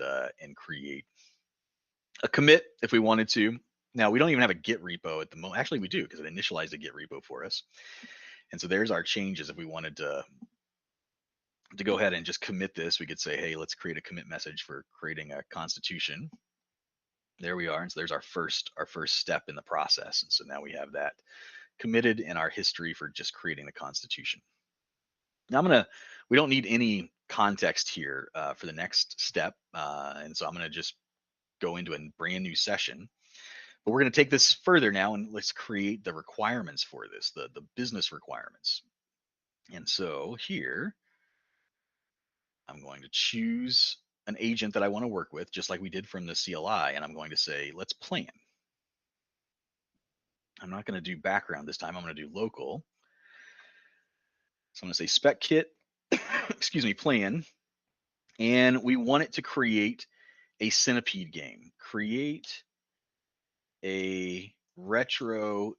create a commit if we wanted to. Now, we don't even have a Git repo at the moment. Actually, we do, because it initialized a Git repo for us. And so there's our changes. If we wanted to go ahead and just commit this, we could say, hey, let's create a commit message for creating a constitution. There we are. And so there's our first step in the process. And so now we have that committed in our history for just creating the constitution. Now we don't need any context here for the next step. And so I'm going to just go into a brand new session. But we're going to take this further now, and let's create the requirements for this, the business requirements. And so here, I'm going to choose an agent that I want to work with, just like we did from the CLI, and I'm going to say, let's plan. I'm not going to do background this time. I'm going to do local. So I'm going to say SpecKit, excuse me, plan, and we want it to create a Centipede game. Create a retro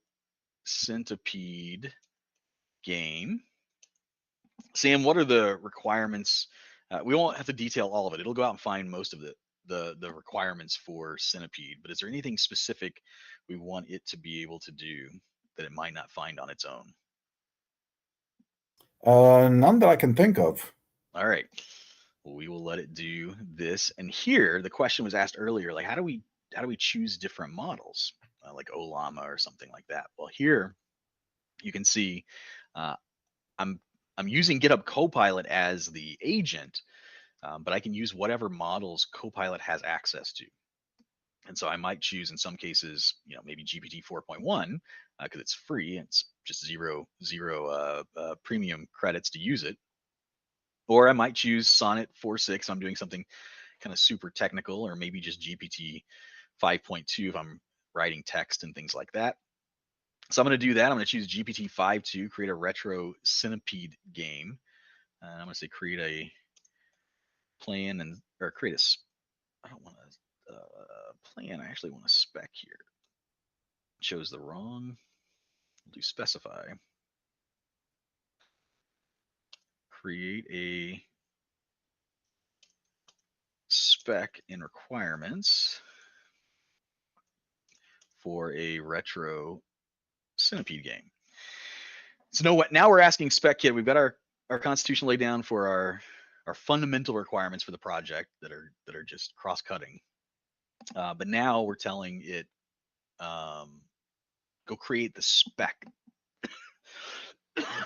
Centipede game. Sam, what are the requirements? We won't have to detail all of it. It'll go out and find most of the requirements for Centipede, but is there anything specific we want it to be able to do that it might not find on its own? None that I can think of. All right. Well, we will let it do this. And here, the question was asked earlier, like, how do we choose different models, like Ollama or something like that? Well, here you can see I'm using GitHub Copilot as the agent, but I can use whatever models Copilot has access to. And so I might choose in some cases, maybe GPT 4.1 because it's free. It's just zero premium credits to use it. Or I might choose Sonnet 4.6. I'm doing something kind of super technical, or maybe just GPT 5.2 if I'm writing text and things like that. So I'm going to do that. I'm going to choose GPT 5.2, create a retro Centipede game. And I'm going to say create a plan or create I don't want to plan. I actually want a spec here. Chose the wrong. We'll do specify. Create a spec and requirements for a retro Centipede game. So now we're asking Spec Kit. We've got our constitution laid down for our fundamental requirements for the project that are just cross-cutting. But now we're telling it, go create the spec.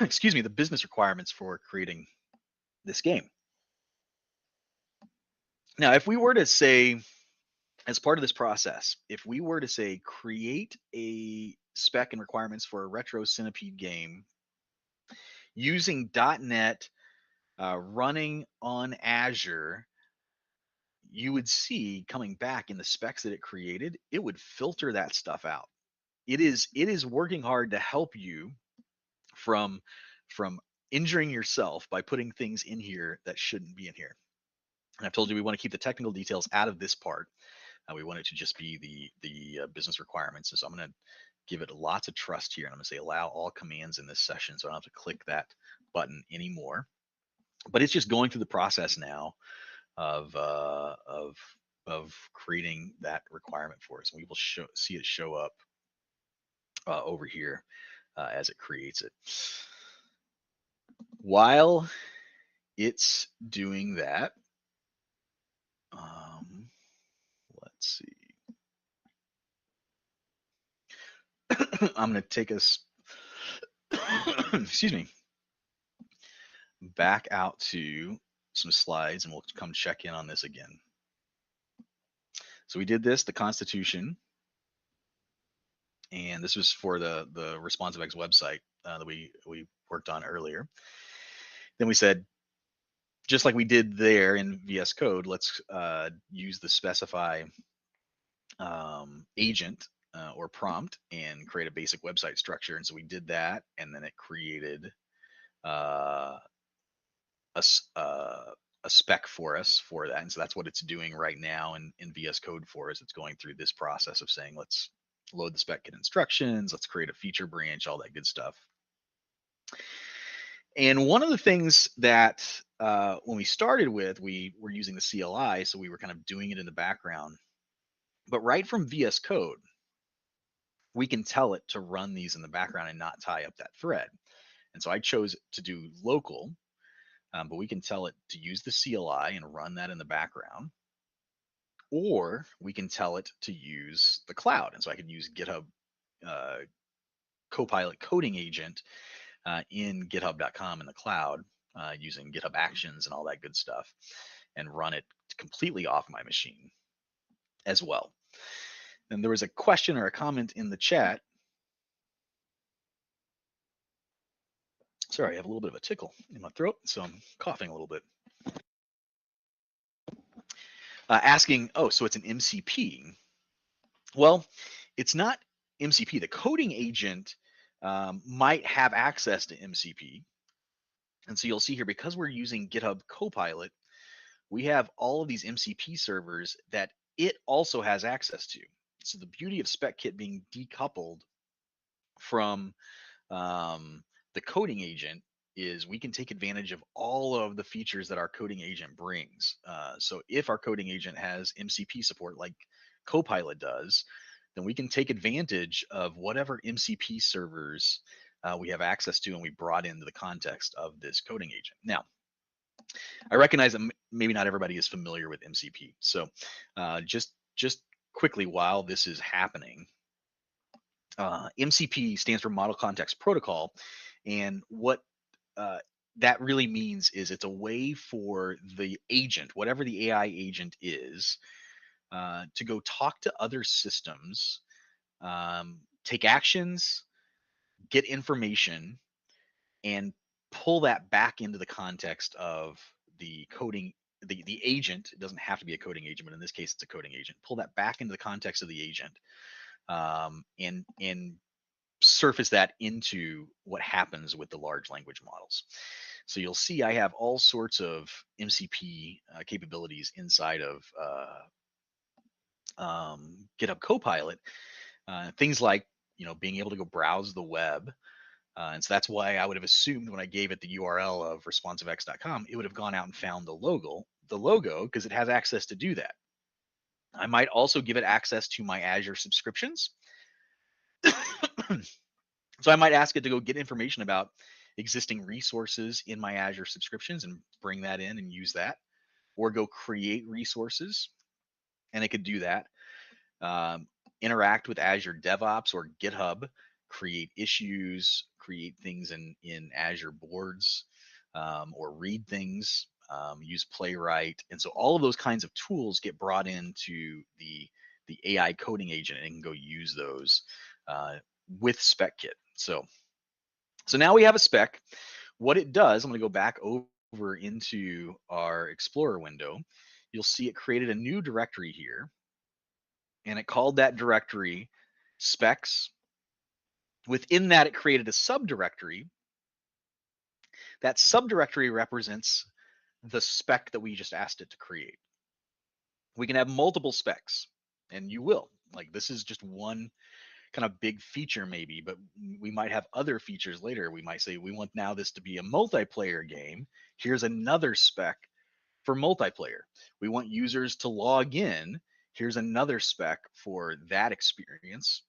Excuse me, the business requirements for creating this game. Now, if we were to say, as part of this process, if we were to say create a spec and requirements for a retro Centipede game using .NET running on Azure, you would see coming back in the specs that it created, it would filter that stuff out. It is working hard to help you from injuring yourself by putting things in here that shouldn't be in here. And I've told you we want to keep the technical details out of this part. We want it to just be the business requirements. And so I'm going to give it lots of trust here. And I'm going to say allow all commands in this session, so I don't have to click that button anymore. But it's just going through the process now of creating that requirement for us. And we will see it show up over here as it creates it. While it's doing that, let's see. I'm going to take us, excuse me, back out to some slides, and we'll come check in on this again. So we did this, the Constitution, and this was for the ResponsiveX website that we worked on earlier. Then we said, just like we did there in VS Code, let's use the specify agent or prompt and create a basic website structure. And so we did that, and then it created a spec for us for that. And so that's what it's doing right now in VS Code for us. It's going through this process of saying, let's load the spec kit instructions, let's create a feature branch, all that good stuff. And one of the things that when we started with, we were using the CLI, so we were kind of doing it in the background. But right from VS Code, we can tell it to run these in the background and not tie up that thread. And so I chose to do local, but we can tell it to use the CLI and run that in the background. Or we can tell it to use the cloud. And so I could use GitHub Copilot coding agent in github.com in the cloud using GitHub Actions and all that good stuff, and run it completely off my machine as well. And there was a question or a comment in the chat. Sorry, I have a little bit of a tickle in my throat, so I'm coughing a little bit. Asking, oh, so it's an MCP. Well, it's not MCP. The coding agent might have access to MCP. And so you'll see here, because we're using GitHub Copilot, we have all of these MCP servers that it also has access to. So the beauty of SpecKit being decoupled from the coding agent is we can take advantage of all of the features that our coding agent brings. So if our coding agent has MCP support like Copilot does, then we can take advantage of whatever MCP servers we have access to and we brought into the context of this coding agent. Now, I recognize that maybe not everybody is familiar with MCP. So just quickly, while this is happening, MCP stands for Model Context Protocol. And what that really means is it's a way for the agent, whatever the AI agent is, to go talk to other systems, take actions, get information, and pull that back into the context of the coding, the agent. It doesn't have to be a coding agent, but in this case, it's a coding agent. Pull that back into the context of the agent, and surface that into what happens with the large language models. So you'll see I have all sorts of MCP capabilities inside of GitHub Copilot, things like, being able to go browse the web. And so that's why I would have assumed when I gave it the URL of responsivex.com, it would have gone out and found the the logo because it has access to do that. I might also give it access to my Azure subscriptions. So I might ask it to go get information about existing resources in my Azure subscriptions and bring that in and use that, or go create resources, and it could do that. Interact with Azure DevOps or GitHub, create issues, create things in Azure boards, or read things, use Playwright. And so all of those kinds of tools get brought into the AI coding agent, and it can go use those with SpecKit. So now we have a spec. What it does, I'm going to go back over into our Explorer window. You'll see it created a new directory here, and it called that directory specs. Within that, it created a subdirectory. That subdirectory represents the spec that we just asked it to create. We can have multiple specs, and you will. Like, this is just one kind of big feature maybe, but we might have other features later. We might say we want now this to be a multiplayer game. Here's another spec for multiplayer. We want users to log in. Here's another spec for that experience.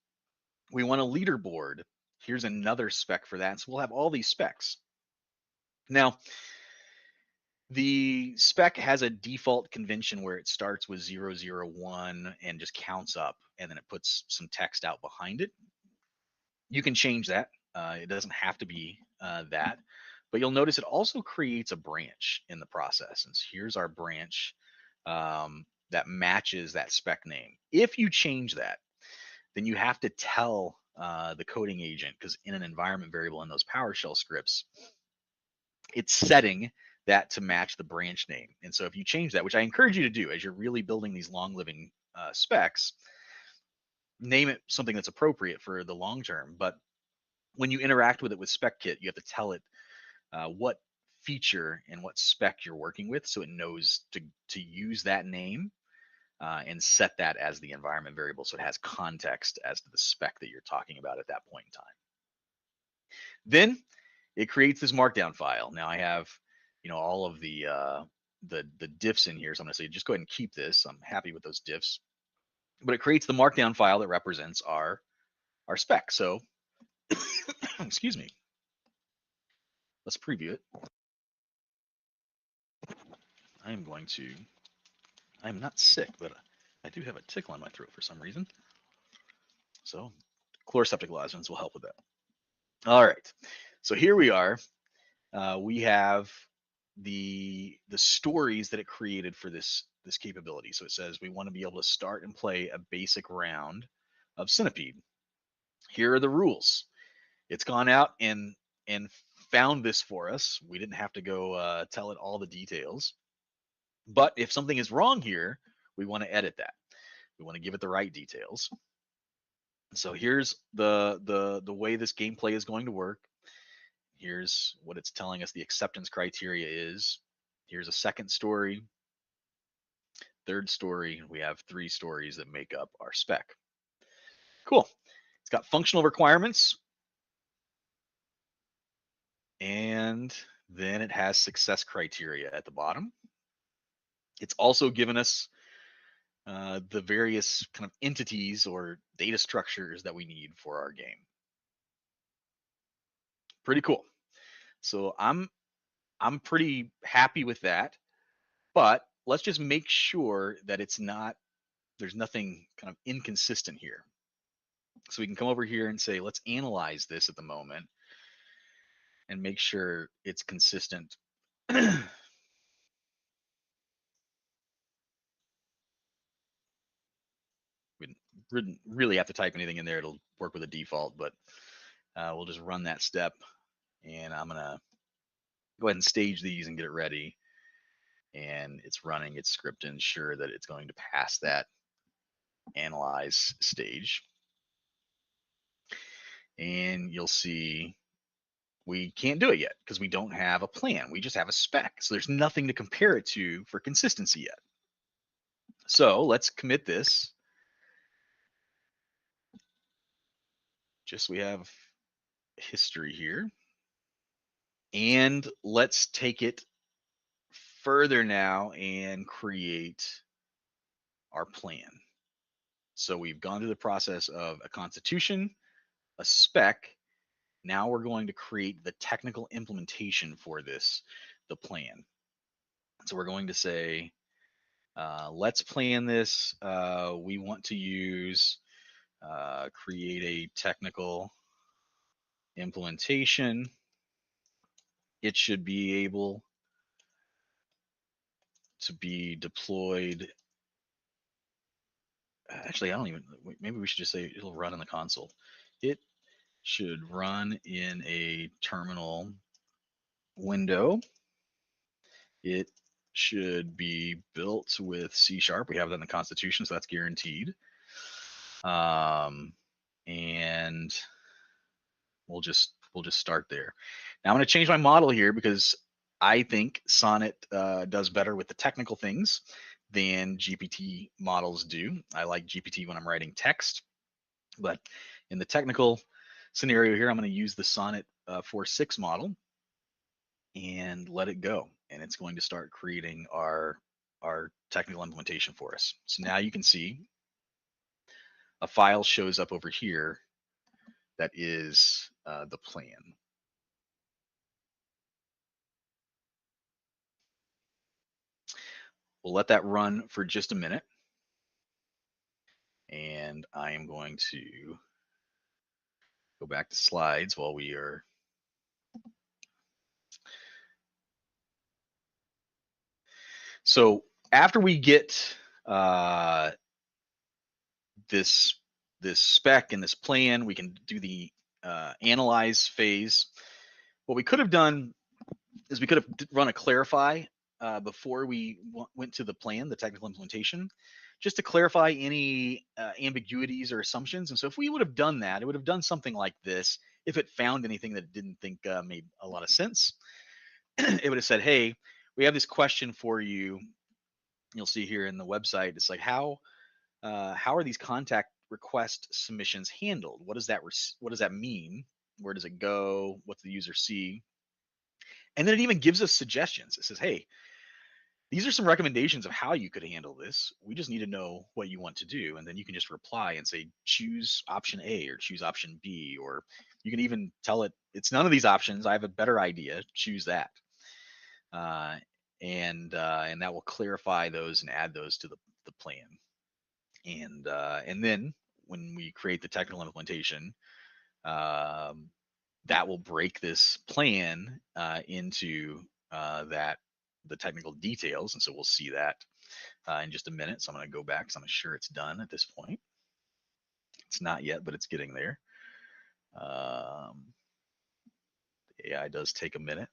We want a leaderboard. Here's another spec for that. So we'll have all these specs. Now, the spec has a default convention where it starts with 001 and just counts up, and then it puts some text out behind it. You can change that. It doesn't have to be that, but you'll notice it also creates a branch in the process. And so here's our branch that matches that spec name. If you change that, then you have to tell the coding agent, because in an environment variable in those PowerShell scripts, it's setting that to match the branch name. And so if you change that, which I encourage you to do as you're really building these long living specs, name it something that's appropriate for the long term. But when you interact with it with SpecKit, you have to tell it what feature and what spec you're working with, so it knows to use that name and set that as the environment variable, so it has context as to the spec that you're talking about at that point in time. Then it creates this markdown file. Now I have, all of the diffs in here, so I'm going to say just go ahead and keep this. I'm happy with those diffs, but it creates the markdown file that represents our spec. So excuse me. Let's preview it. I'm not sick, but I do have a tickle in my throat for some reason. So chloroseptic lozenges will help with that. All right. So here we are. We have the stories that it created for this capability. So it says we want to be able to start and play a basic round of Centipede. Here are the rules. It's gone out and found this for us. We didn't have to go tell it all the details. But if something is wrong here, we want to edit that. We want to give it the right details. So here's the way this gameplay is going to work. Here's what it's telling us the acceptance criteria is. Here's a second story, third story. We have 3 stories that make up our spec. Cool. It's got functional requirements. And then it has success criteria at the bottom. It's also given us the various kind of entities or data structures that we need for our game. Pretty cool. So I'm pretty happy with that, but let's just make sure that there's nothing kind of inconsistent here. So we can come over here and say, let's analyze this at the moment and make sure it's consistent. We didn't really have to type anything in there. It'll work with a default, but we'll just run that step, and I'm gonna go ahead and stage these and get it ready. And it's running its script to ensure that it's going to pass that analyze stage. And you'll see we can't do it yet because we don't have a plan. We just have a spec. So there's nothing to compare it to for consistency yet. So let's commit this. Just so we have history here. And let's take it further now and create our plan. So we've gone through the process of a constitution, a spec. Now we're going to create the technical implementation for this, the plan. So we're going to say, let's plan this. We want to use create a technical implementation. It should be able to be deployed. Actually, I don't even, maybe we should just say it'll run in the console. It should run in a terminal window. It should be built with C#. We have that in the Constitution, so that's guaranteed. And we'll just start there. Now I'm going to change my model here because I think Sonnet does better with the technical things than GPT models do. I like GPT when I'm writing text, but in the technical scenario here, I'm going to use the Sonnet 4.6 model and let it go. And it's going to start creating our technical implementation for us. So now you can see a file shows up over here that is the plan. We'll let that run for just a minute. And I am going to go back to slides while we are. So after we get this spec and this plan, we can do the analyze phase. What we could have done is we could have run a clarify before we went to the plan, the technical implementation, just to clarify any ambiguities or assumptions. And so if we would have done that, it would have done something like this. If it found anything that it didn't think made a lot of sense, it would have said, hey, we have this question for you. You'll see here in the website, it's like, how are these contact request submissions handled? What does that mean? Where does it go? What's the user see? And then it even gives us suggestions. It says, hey, these are some recommendations of how you could handle this. We just need to know what you want to do. And then you can just reply and say, choose option A or choose option B, or you can even tell it, it's none of these options. I have a better idea. Choose that. And that will clarify those and add those to the plan. And then when we create the technical implementation, that will break this plan into the technical details. And so we'll see that in just a minute. So I'm going to go back because I'm sure it's done at this point. It's not yet, but it's getting there. The AI does take a minute.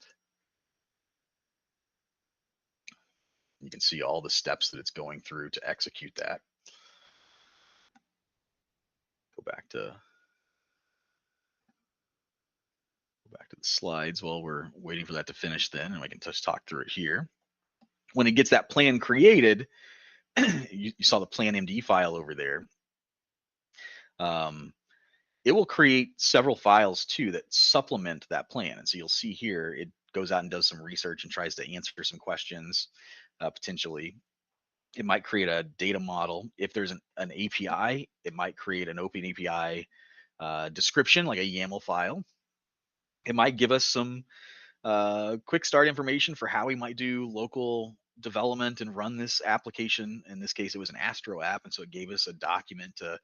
You can see all the steps that it's going through to execute that. Go back to the slides while we're waiting for that to finish then, and we can just talk through it here. When it gets that plan created, you saw the plan MD file over there. It will create several files too that supplement that plan. And so you'll see here, it goes out and does some research and tries to answer some questions, potentially. It might create a data model. If there's an API, it might create an open API description, like a YAML file. It might give us some quick start information for how we might do local development and run this application. In this case, it was an Astro app. And so it gave us a document to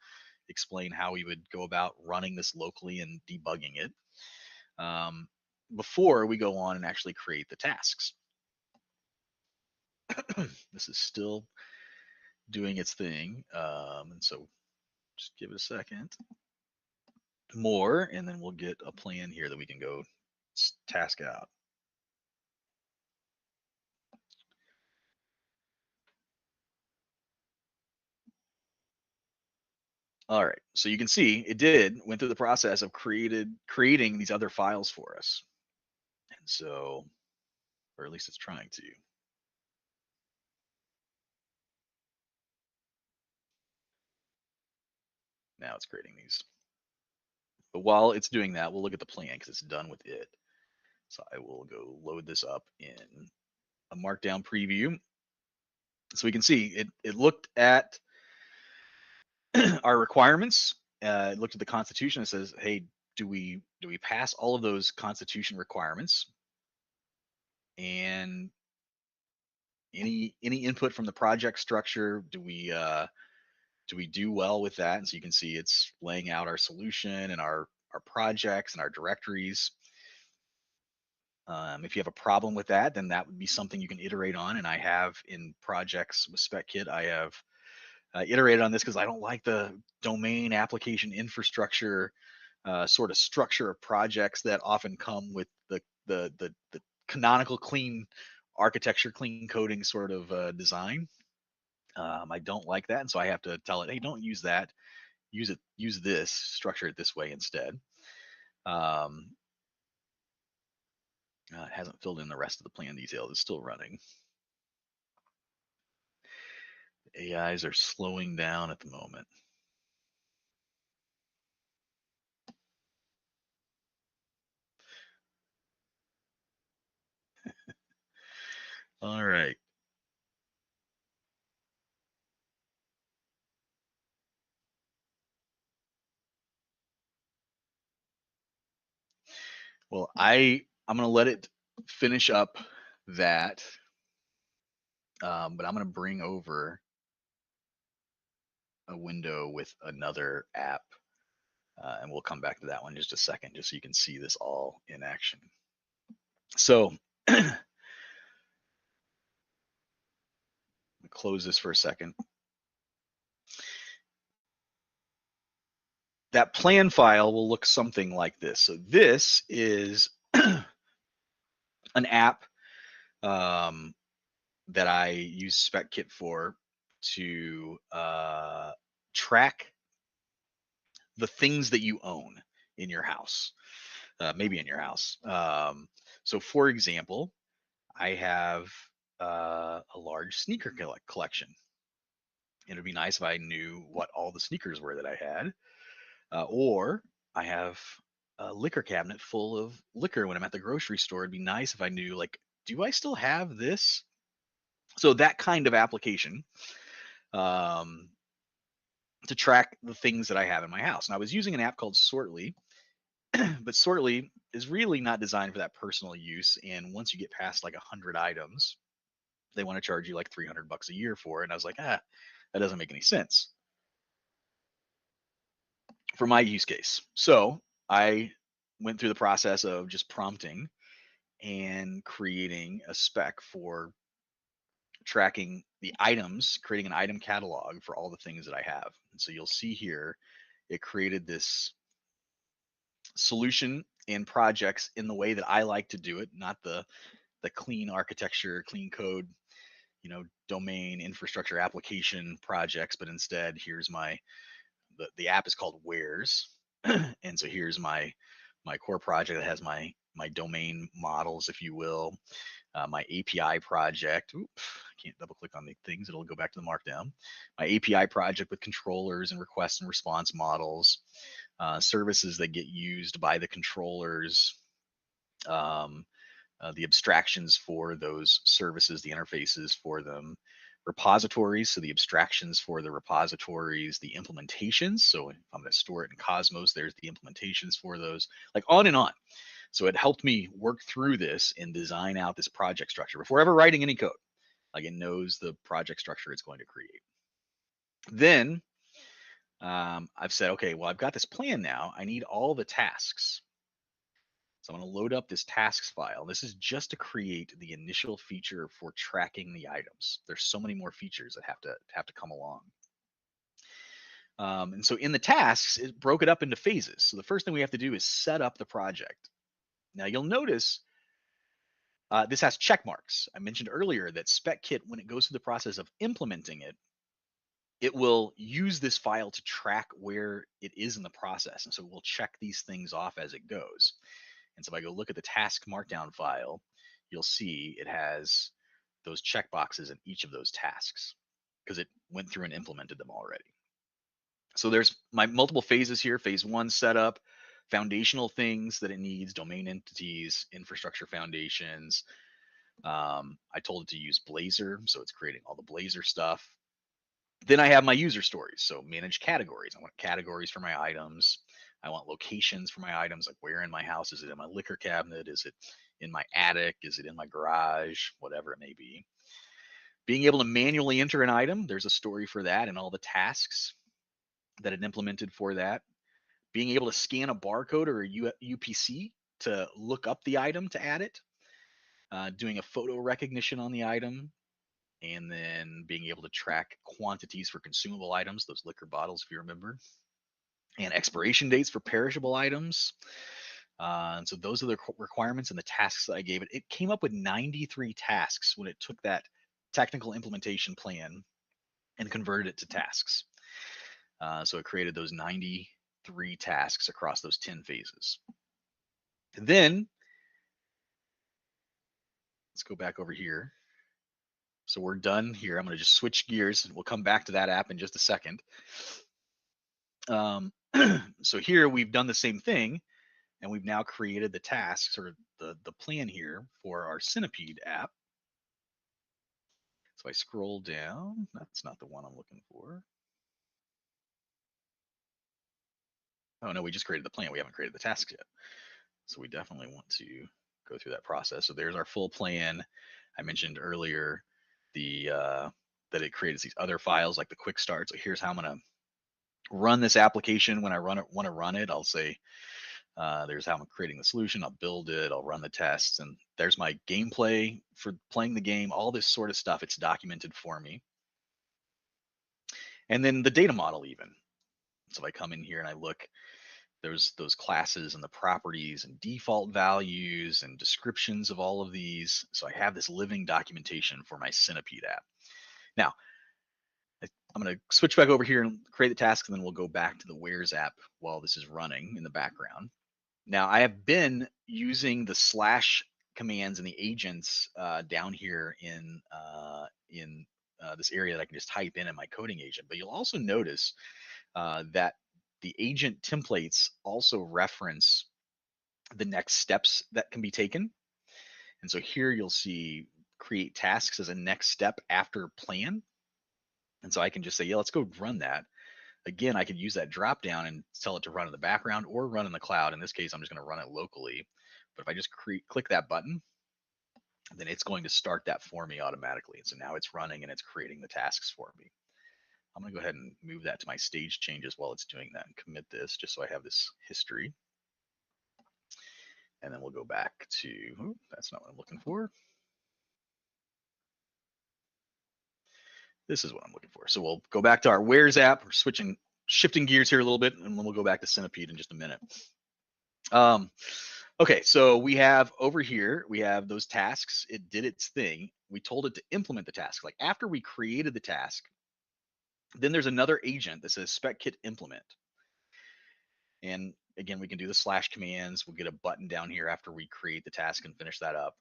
explain how we would go about running this locally and debugging it before we go on and actually create the tasks. This is still doing its thing. And so just give it a second more, and then we'll get a plan here that we can go task out. All right, so you can see it went through the process of creating these other files for us. And so, or at least it's trying to. Now it's creating these. But while it's doing that, we'll look at the plan because it's done with it. So I will go load this up in markdown preview. So we can see it looked at our requirements. It looked at the Constitution and says, hey, do we pass all of those Constitution requirements? And any input from the project structure, do we do well with that? And so you can see it's laying out our solution and our projects and our directories. If you have a problem with that, then that would be something you can iterate on. And I have in projects with SpecKit, I have iterated on this because I don't like the domain application infrastructure sort of structure of projects that often come with the canonical clean architecture, clean coding sort of design. I don't like that, and so I have to tell it, hey, don't use that. Use this, structure it this way instead. It hasn't filled in the rest of the plan details. It's still running. AIs are slowing down at the moment. All right. Well, I'm going to let it finish up that, but I'm going to bring over a window with another app, and we'll come back to that one in just a second, just so you can see this all in action. So close this for a second. That plan file will look something like this. So this is an app that I use SpecKit for to track the things that you own in your house, maybe in your house. So for example, I have a large sneaker collection. It would be nice if I knew what all the sneakers were that I had. Or I have a liquor cabinet full of liquor when I'm at the grocery store. It'd be nice if I knew, like, do I still have this? So that kind of application to track the things that I have in my house. And I was using an app called Sortly, but Sortly is really not designed for that personal use. And once you get past like 100 items, they want to charge you like $300 a year for it. And I was like, that doesn't make any sense for my use case. So I went through the process of just prompting and creating a spec for tracking the items, creating an item catalog for all the things that I have. And so you'll see here, it created this solution and projects in the way that I like to do it, not the clean architecture, clean code, domain infrastructure application projects, but instead here's the app is called Wares. And so here's my core project that has my domain models, if you will, my API project. I can't double click on the things. It'll go back to the markdown. My API project with controllers and request and response models, services that get used by the controllers, the abstractions for those services, the interfaces for them, repositories, so the abstractions for the repositories, the implementations. So if I'm going to store it in Cosmos, there's the implementations for those, like on and on. So it helped me work through this and design out this project structure before ever writing any code. Like, it knows the project structure it's going to create. Then I've said, okay, well, I've got this plan now. I need all the tasks. So I'm going to load up this tasks file. This is just to create the initial feature for tracking the items. There's so many more features that have to come along. And so in the tasks, it broke it up into phases. So the first thing we have to do is set up the project. Now you'll notice this has check marks. I mentioned earlier that SpecKit, when it goes through the process of implementing it, it will use this file to track where it is in the process. And so we'll check these things off as it goes. And so if I go look at the task markdown file, you'll see it has those checkboxes in each of those tasks because it went through and implemented them already. So there's my multiple phases here. Phase 1, setup, foundational things that it needs, domain entities, infrastructure foundations, I told it to use Blazor, so it's creating all the Blazor stuff. Then I have my user stories, so manage categories. I want categories for my items. I want locations for my items, like where in my house. Is it in my liquor cabinet? Is it in my attic? Is it in my garage? Whatever it may be. Being able to manually enter an item, there's a story for that and all the tasks that it implemented for that. Being able to scan a barcode or a UPC to look up the item to add it. Doing a photo recognition on the item, and then being able to track quantities for consumable items, those liquor bottles, if you remember, and expiration dates for perishable items. And so those are the requirements and the tasks that I gave it. It came up with 93 tasks when it took that technical implementation plan and converted it to tasks. So it created those 93 tasks across those 10 phases. And then let's go back over here. So we're done here. I'm going to just switch gears. We'll come back to that app in just a second. So here we've done the same thing, and we've now created the tasks or the plan here for our Centipede app. So I scroll down. That's not the one I'm looking for. Oh no, we just created the plan. We haven't created the tasks yet. So we definitely want to go through that process. So there's our full plan. I mentioned earlier that it creates these other files like the quick start. So here's how I'm going to run this application. When I want to run it, I'll say, there's how I'm creating the solution. I'll build it. I'll run the tests. And there's my gameplay for playing the game, all this sort of stuff. It's documented for me. And then the data model even. So if I come in here and I look, there's those classes and the properties and default values and descriptions of all of these. So I have this living documentation for my Centipede app. Now, I'm going to switch back over here and create the task, and then we'll go back to the Where's app while this is running in the background. Now, I have been using the slash commands and the agents down here in this area that I can just type in my coding agent. But you'll also notice that the agent templates also reference the next steps that can be taken. And so here you'll see create tasks as a next step after plan. And so I can just say, yeah, let's go run that. Again, I could use that drop down and tell it to run in the background or run in the cloud. In this case, I'm just going to run it locally. But if I just click that button, then it's going to start that for me automatically. And so now it's running and it's creating the tasks for me. I'm going to go ahead and move that to my stage changes while it's doing that and commit this just so I have this history. And then we'll go back to, that's not what I'm looking for. This is what I'm looking for. So we'll go back to our Where's app. We're shifting gears here a little bit, and then we'll go back to Centipede in just a minute. Okay, so we have over here, we have those tasks. It did its thing. We told it to implement the task. Like after we created the task, then there's another agent that says SpecKit implement. And again, we can do the slash commands. We'll get a button down here after we create the task and finish that up.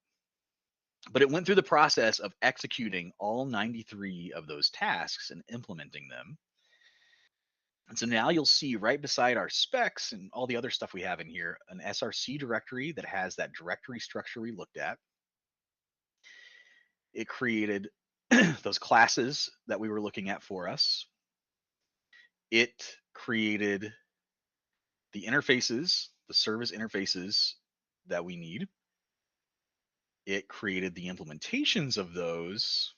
But it went through the process of executing all 93 of those tasks and implementing them. And so now you'll see right beside our specs and all the other stuff we have in here, an SRC directory that has that directory structure we looked at. It created those classes that we were looking at for us. It created the interfaces, the service interfaces that we need. It created the implementations of those.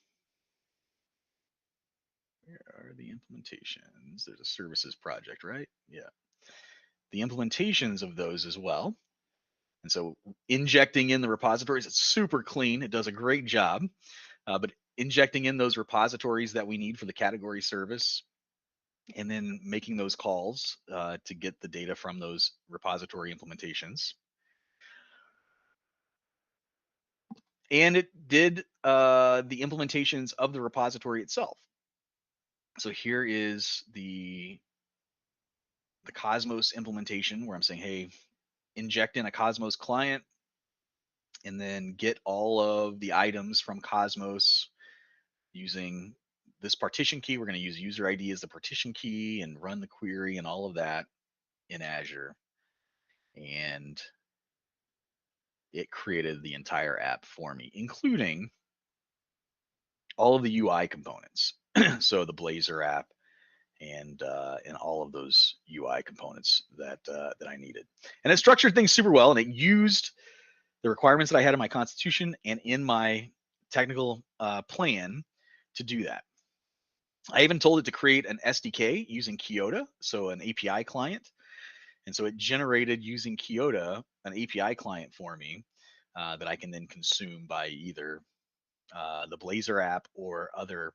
Where are the implementations? There's a services project, right? Yeah. The implementations of those as well. And so injecting in the repositories, it's super clean. It does a great job. But injecting in those repositories that we need for the category service, and then making those calls to get the data from those repository implementations. And it did the implementations of the repository itself. So here is the Cosmos implementation where I'm saying, hey, inject in a Cosmos client and then get all of the items from Cosmos using this partition key. We're going to use user ID as the partition key and run the query and all of that in Azure. And it created the entire app for me, including all of the UI components. So the Blazor app and all of those UI components that I needed. And it structured things super well, and it used the requirements that I had in my constitution and in my technical plan to do that. I even told it to create an SDK using Kyoto, so an API client. And so it generated using Kyoto an API client for me that I can then consume by either the Blazor app or other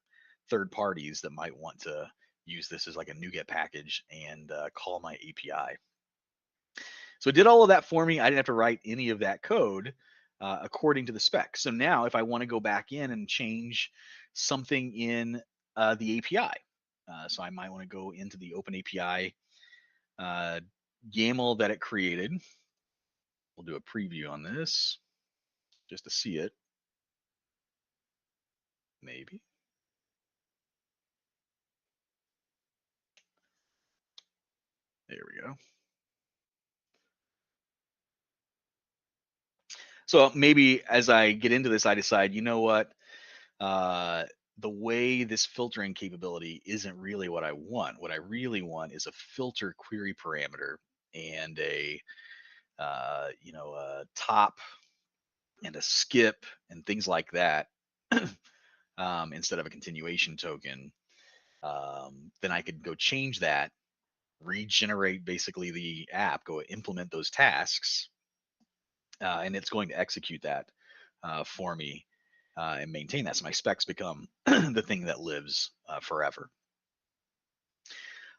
third parties that might want to use this as like a NuGet package and call my API. So it did all of that for me. I didn't have to write any of that code according to the spec. So now if I want to go back in and change something in the API, so I might want to go into the OpenAPI YAML that it created. We'll do a preview on this just to see it. Maybe. There we go. So maybe as I get into this, I decide, you know what? The way this filtering capability isn't really what I want. What I really want is a filter query parameter and a top and a skip and things like that instead of a continuation token. Then I could go change that, regenerate basically the app, go implement those tasks, and it's going to execute that for me and maintain that. So my specs become the thing that lives forever.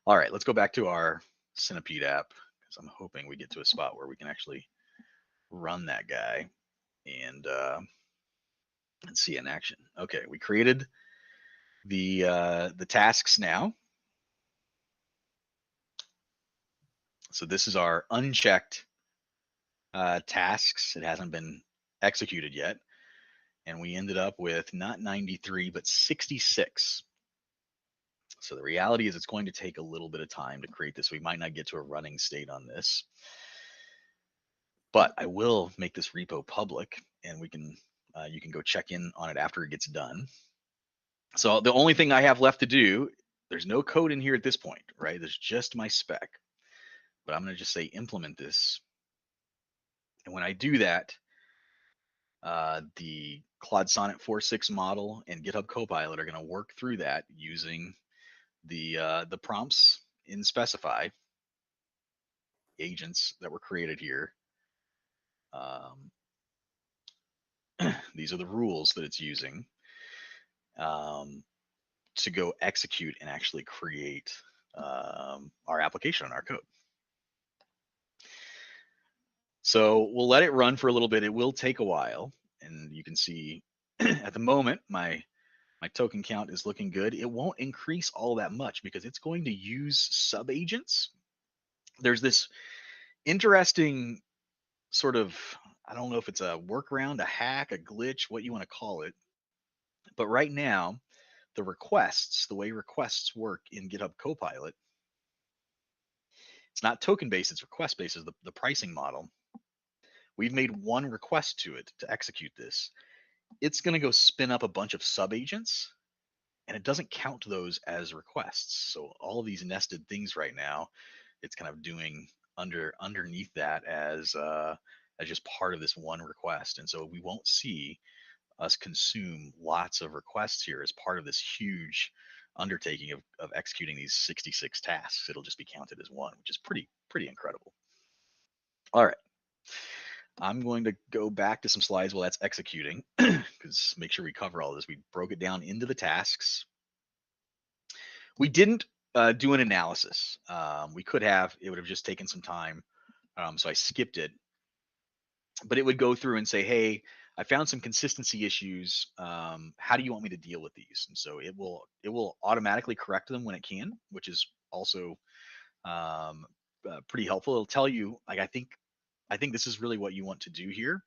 All right, let's go back to our Centipede app because I'm hoping we get to a spot where we can actually run that guy and see in action. Okay, we created the tasks now. So this is our unchecked tasks. It hasn't been executed yet. And we ended up with not 93, but 66. So the reality is it's going to take a little bit of time to create this. We might not get to a running state on this, but I will make this repo public and we can, you can go check in on it after it gets done. So the only thing I have left to do, there's no code in here at this point, right? There's just my spec, but I'm going to just say implement this. And when I do that, the Claude Sonnet 4.6 model and GitHub Copilot are going to work through that using the prompts in specify agents that were created here. These are the rules that it's using to go execute and actually create our application and our code. So we'll let it run for a little bit. It will take a while, and you can see at the moment my token count is looking good. It won't increase all that much because it's going to use sub agents. There's this interesting sort of, I don't know if it's a workaround, a hack, a glitch, what you want to call it. But right now, the requests, the way requests work in GitHub Copilot, it's not token based, it's request based, is the pricing model. We've made one request to it to execute this. It's going to go spin up a bunch of sub agents, and it doesn't count those as requests. So all of these nested things right now, it's kind of doing underneath that as just part of this one request. And so we won't see us consume lots of requests here as part of this huge undertaking of executing these 66 tasks. It'll just be counted as one, which is pretty incredible. All right. I'm going to go back to some slides while that's executing because make sure we cover all this. We broke it down into the tasks. We didn't do an analysis. We could have, it would have just taken some time. So I skipped it, but it would go through and say, hey, I found some consistency issues. How do you want me to deal with these? And so it will automatically correct them when it can, which is also pretty helpful. It'll tell you, like, I think this is really what you want to do here.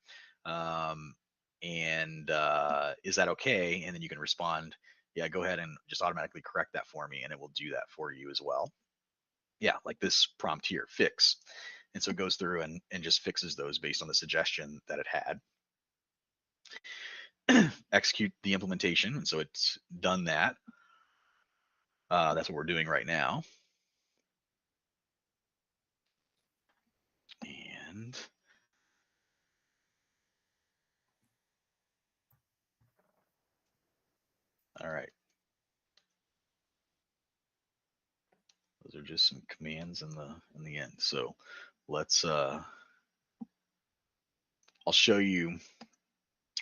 Is that okay? And then you can respond, yeah, go ahead and just automatically correct that for me. And it will do that for you as well. Yeah, like this prompt here, fix. And so it goes through and just fixes those based on the suggestion that it had. Execute the implementation. And so it's done that. That's what we're doing right now. And all right. Those are just some commands in the end. So let's I'll show you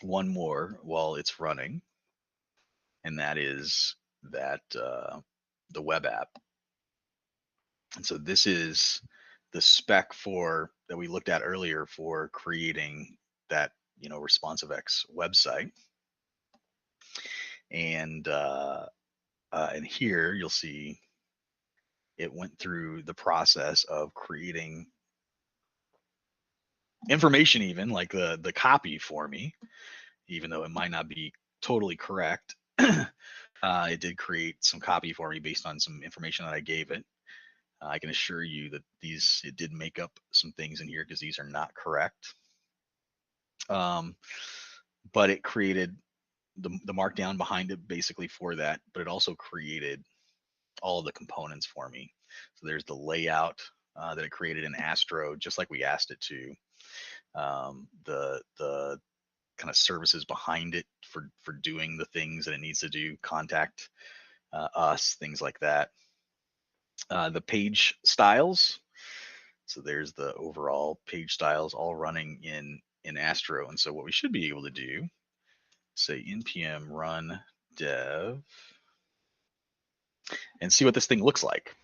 one more while it's running, and that is that the web app. And so this is the spec for that we looked at earlier for creating that ResponsiveX website. And here you'll see it went through the process of creating information, even like the copy for me, even though it might not be totally correct. It did create some copy for me based on some information that I gave it. I can assure you that it did make up some things in here because these are not correct. But it created the markdown behind it basically for that, but it also created all of the components for me. So there's the layout that it created in Astro, just like we asked it to. The kind of services behind it for doing the things that it needs to do, contact us, things like that. The page styles. So there's the overall page styles all running in Astro. And so what we should be able to do, say npm run dev, and see what this thing looks like.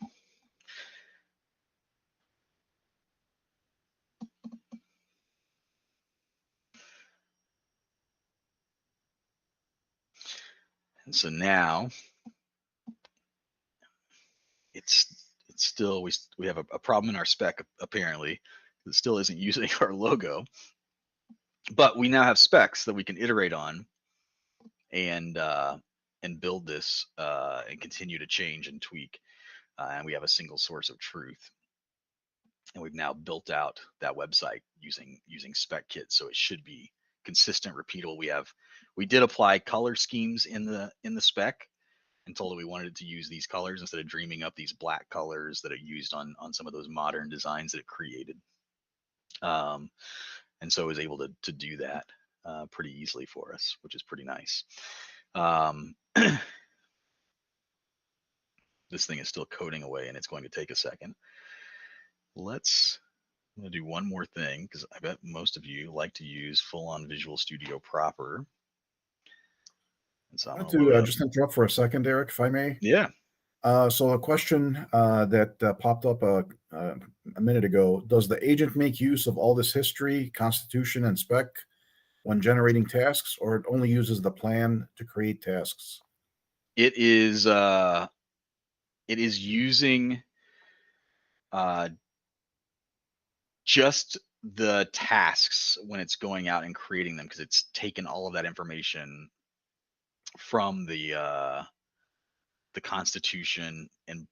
And so now it's still, we have a problem in our spec apparently. It still isn't using our logo, but we now have specs that we can iterate on and build this and continue to change and tweak. And we have a single source of truth. And we've now built out that website using SpecKit, so it should be consistent, repeatable. We did apply color schemes in the spec and told it we wanted it to use these colors instead of dreaming up these black colors that are used on some of those modern designs that it created. And so it was able to do that pretty easily for us, which is pretty nice. This thing is still coding away and it's going to take a second. I'm going to do one more thing because I bet most of you like to use full-on Visual Studio proper. And so I wanted to just interrupt for a second, Derek, if I may. Yeah. So a question that popped up a minute ago: does the agent make use of all this history, constitution, and spec when generating tasks, or it only uses the plan to create tasks? It is using just the tasks when it's going out and creating them, because it's taken all of that information from the Constitution and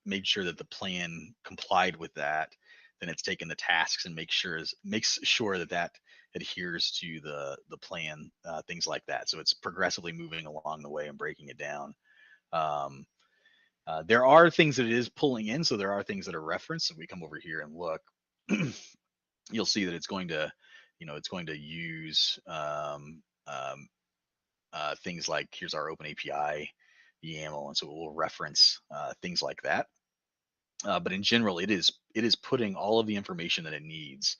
made sure that the plan complied with that. Then it's taken the tasks and makes sure that adheres to the plan, things like that. So it's progressively moving along the way and breaking it down. There are things that it is pulling in, so there are things that are referenced. If we come over here and look, you'll see that it's going to use things like, here's our Open API YAML, and so it will reference things like that. But in general, it is putting all of the information that it needs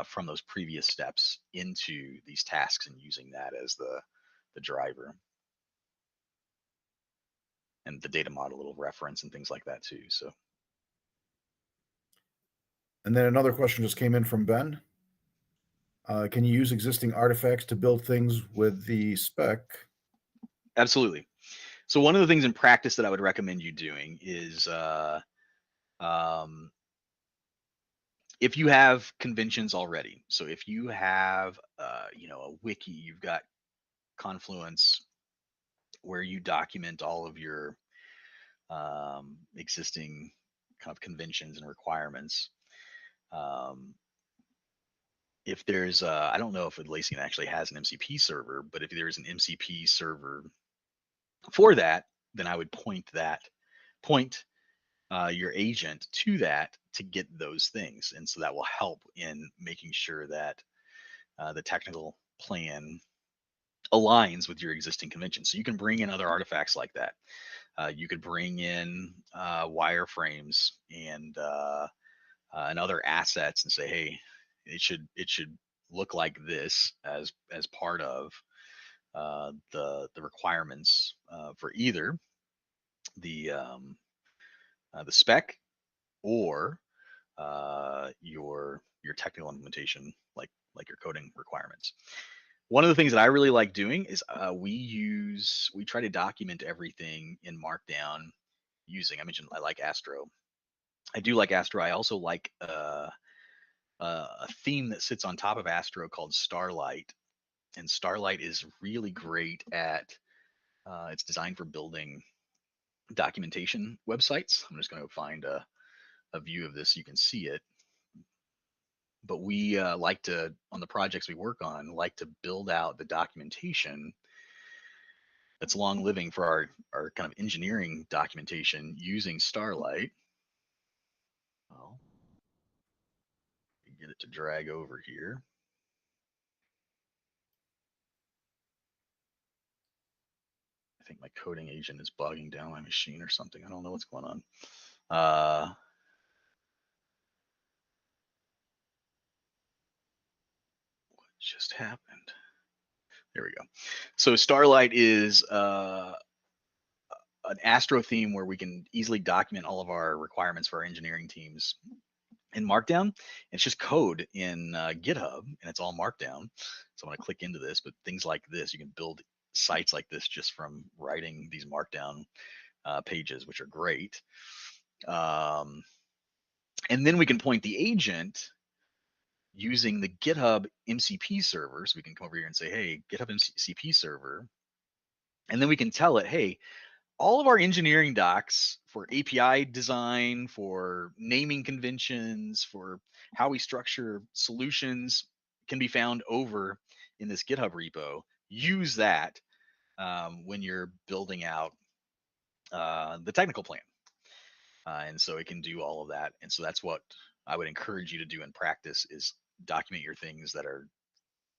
from those previous steps into these tasks and using that as the driver. And the data model will reference and things like that too. So. And then another question just came in from Ben. Can you use existing artifacts to build things with the spec? Absolutely. So one of the things in practice that I would recommend you doing is if you have conventions already. So if you have a wiki, you've got Confluence where you document all of your existing kind of conventions and requirements. If there's, I don't know if Atlassian actually has an MCP server, but if there's an MCP server for that, then I would point your agent to that to get those things. And so that will help in making sure that the technical plan aligns with your existing convention. So you can bring in other artifacts like that. You could bring in wireframes and other assets and say, hey, it should look like this as part of the requirements for either the spec or your technical implementation, like your coding requirements. One of the things that I really like doing is we try to document everything in Markdown using, I mentioned I like Astro. I do like Astro. I also like a theme that sits on top of Astro called Starlight. And Starlight is really great at, it's designed for building documentation websites. I'm just going to find a view of this so you can see it. But we like to, on the projects we work on, like to build out the documentation that's long living for our kind of engineering documentation using Starlight. Well, get it to drag over here. I think my coding agent is bogging down my machine or something. I don't know what's going on. What just happened? There we go. So Starlight is an Astro theme where we can easily document all of our requirements for our engineering teams in Markdown. It's just code in GitHub, and it's all Markdown. So I'm going to click into this, but things like this, you can build sites like this just from writing these Markdown pages, which are great. And then we can point the agent using the GitHub MCP server. So we can come over here and say, hey, GitHub MCP server. And then we can tell it, hey, all of our engineering docs for API design, for naming conventions, for how we structure solutions can be found over in this GitHub repo. Use that when you're building out the technical plan. And so it can do all of that. And so that's what I would encourage you to do in practice, is document your things that are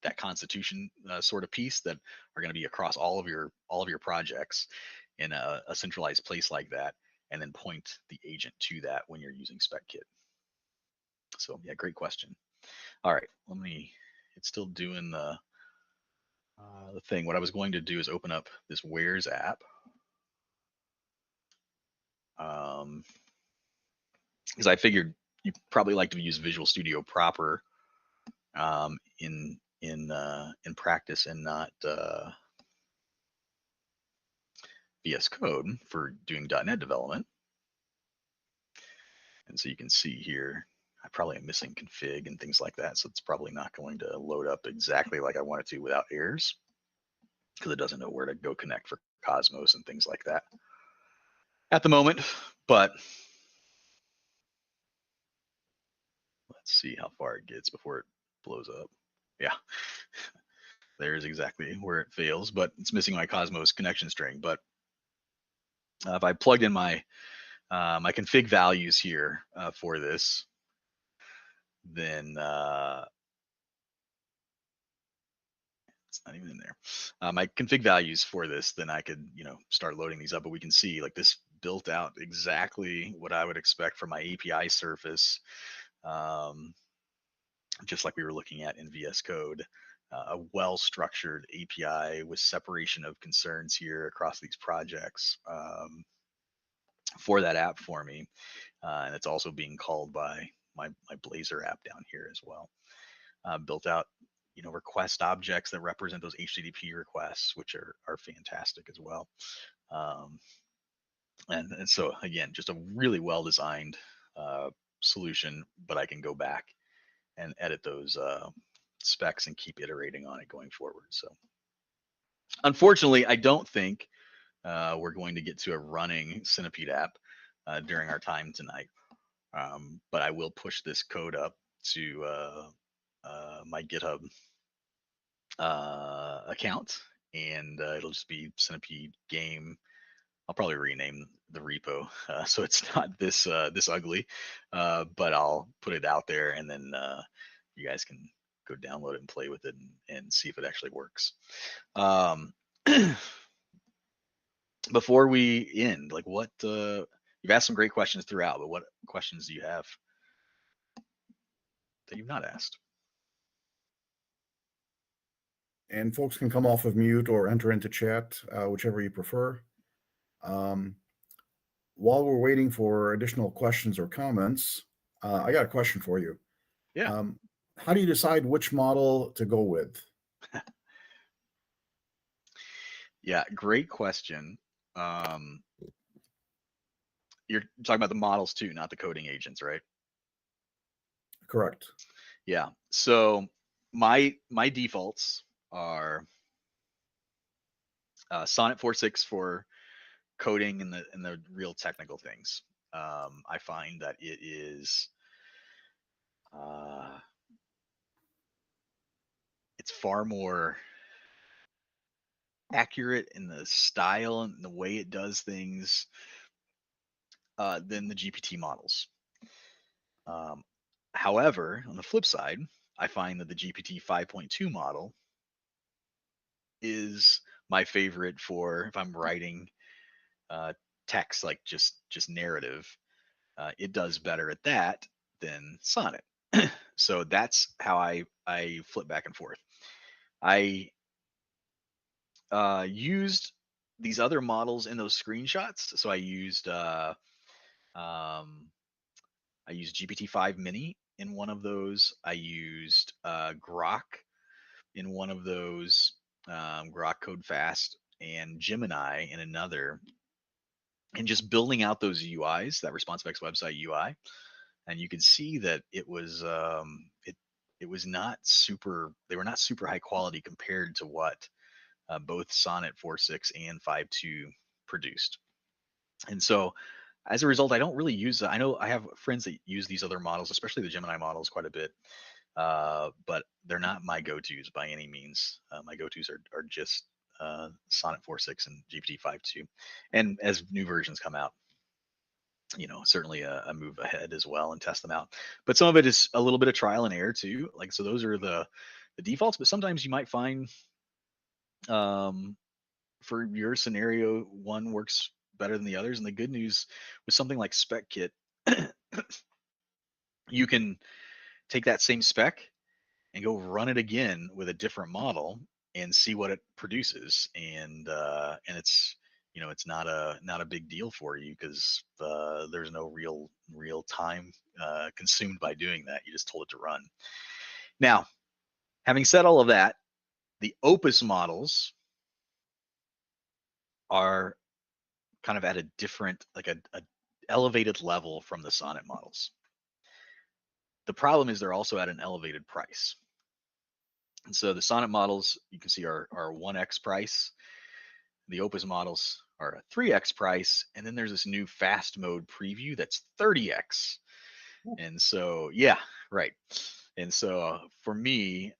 that constitution sort of piece that are going to be across all of your projects in a centralized place like that, and then point the agent to that when you're using SpecKit. So yeah, great question. All right, it's still doing the thing. What I was going to do is open up this Wares app. Because I figured you probably like to use Visual Studio proper in practice, and not VS Code for doing .NET development. And so you can see here, I probably am missing config and things like that. So it's probably not going to load up exactly like I want it to without errors, because it doesn't know where to go connect for Cosmos and things like that at the moment. But let's see how far it gets before it blows up. Yeah, there's exactly where it fails, but it's missing my Cosmos connection string. But if I plugged in my my config values here for this, then it's not even in there. My config values for this, then I could, start loading these up. But we can see like this built out exactly what I would expect from my API surface, just like we were looking at in VS Code. A well-structured API with separation of concerns here across these projects for that app for me. And it's also being called by my Blazor app down here as well. Built out, request objects that represent those HTTP requests, which are fantastic as well. And so again, just a really well-designed solution, but I can go back and edit those specs and keep iterating on it going forward. So unfortunately, I don't think we're going to get to a running Centipede app during our time tonight. but I will push this code up to my GitHub account, and it'll just be Centipede Game. I'll probably rename the repo so it's not this this ugly, but I'll put it out there, and then you guys can go download it and play with it and see if it actually works. Before we end, like what you've asked some great questions throughout, but what questions do you have that you've not asked? And folks can come off of mute or enter into chat, whichever you prefer. While we're waiting for additional questions or comments, I got a question for you. Yeah. How do you decide which model to go with? Yeah, great question. You're talking about the models too, not the coding agents, right? Correct. Yeah. So my defaults are Sonnet 4.6 for coding and the real technical things. I find that it is it's far more accurate in the style and the way it does things than the GPT models. However, on the flip side, I find that the GPT 5.2 model is my favorite for if I'm writing text, like just narrative. It does better at that than Sonnet. So that's how I flip back and forth. I used these other models in those screenshots. So I used GPT-5 Mini in one of those. I used Grok in one of those, Grok Code Fast, and Gemini in another, and just building out those UIs, that ResponsiveX website UI. And you could see that it was it was not super. They were not super high quality compared to what both Sonnet 4.6 and 5.2 produced. And so as a result, I don't really use. I know I have friends that use these other models, especially the Gemini models, quite a bit. But they're not my go-tos by any means. My go-tos are just Sonnet 4.6 and GPT 5.2. And as new versions come out, certainly a move ahead as well and test them out. But some of it is a little bit of trial and error too. Like, so those are the defaults, but sometimes you might find for your scenario, one works better than the others. And the good news with something like SpecKit, you can take that same spec and go run it again with a different model and see what it produces. And it's it's not a big deal for you because there's no real time consumed by doing that. You just told it to run. Now, having said all of that, the Opus models are kind of at a different, like a elevated level from the Sonnet models. The problem is they're also at an elevated price. And so the Sonnet models, you can see, are 1x price. The Opus models are a 3x price. And then there's this new fast mode preview that's 30x. And so, yeah, right. And so for me,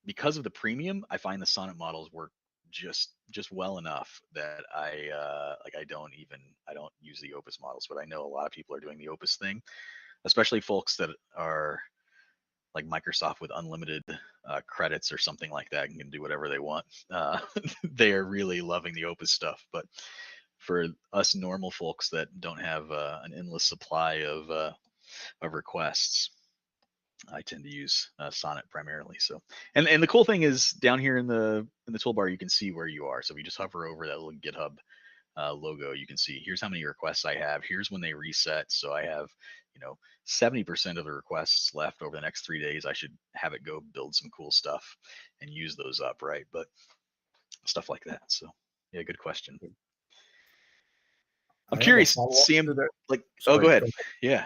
because of the premium, I find the Sonnet models work just well enough that I don't use the Opus models, but I know a lot of people are doing the Opus thing, especially folks that are like Microsoft with unlimited credits or something like that and can do whatever they want. They are really loving the Opus stuff. But for us normal folks that don't have an endless supply of requests, I tend to use Sonnet primarily. So, and the cool thing is down here in the toolbar, you can see where you are. So if you just hover over that little GitHub logo, you can see here's how many requests I have. Here's when they reset. So I have 70% of the requests left over the next 3 days. I should have it go build some cool stuff and use those up, right? But stuff like that. So yeah, good question. I'm curious, Sam. Like, Sorry, oh, go ahead. Yeah.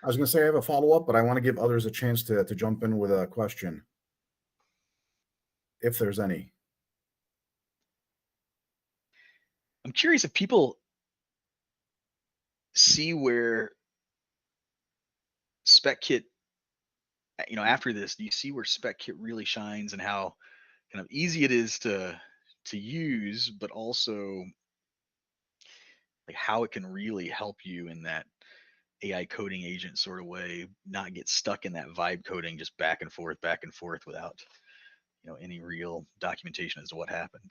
I was going to say I have a follow-up, but I want to give others a chance to jump in with a question, if there's any. I'm curious if people see where SpecKit, after this, do you see where SpecKit really shines and how kind of easy it is to use, but also like how it can really help you in that AI coding agent sort of way, not get stuck in that vibe coding just back and forth without any real documentation as to what happened.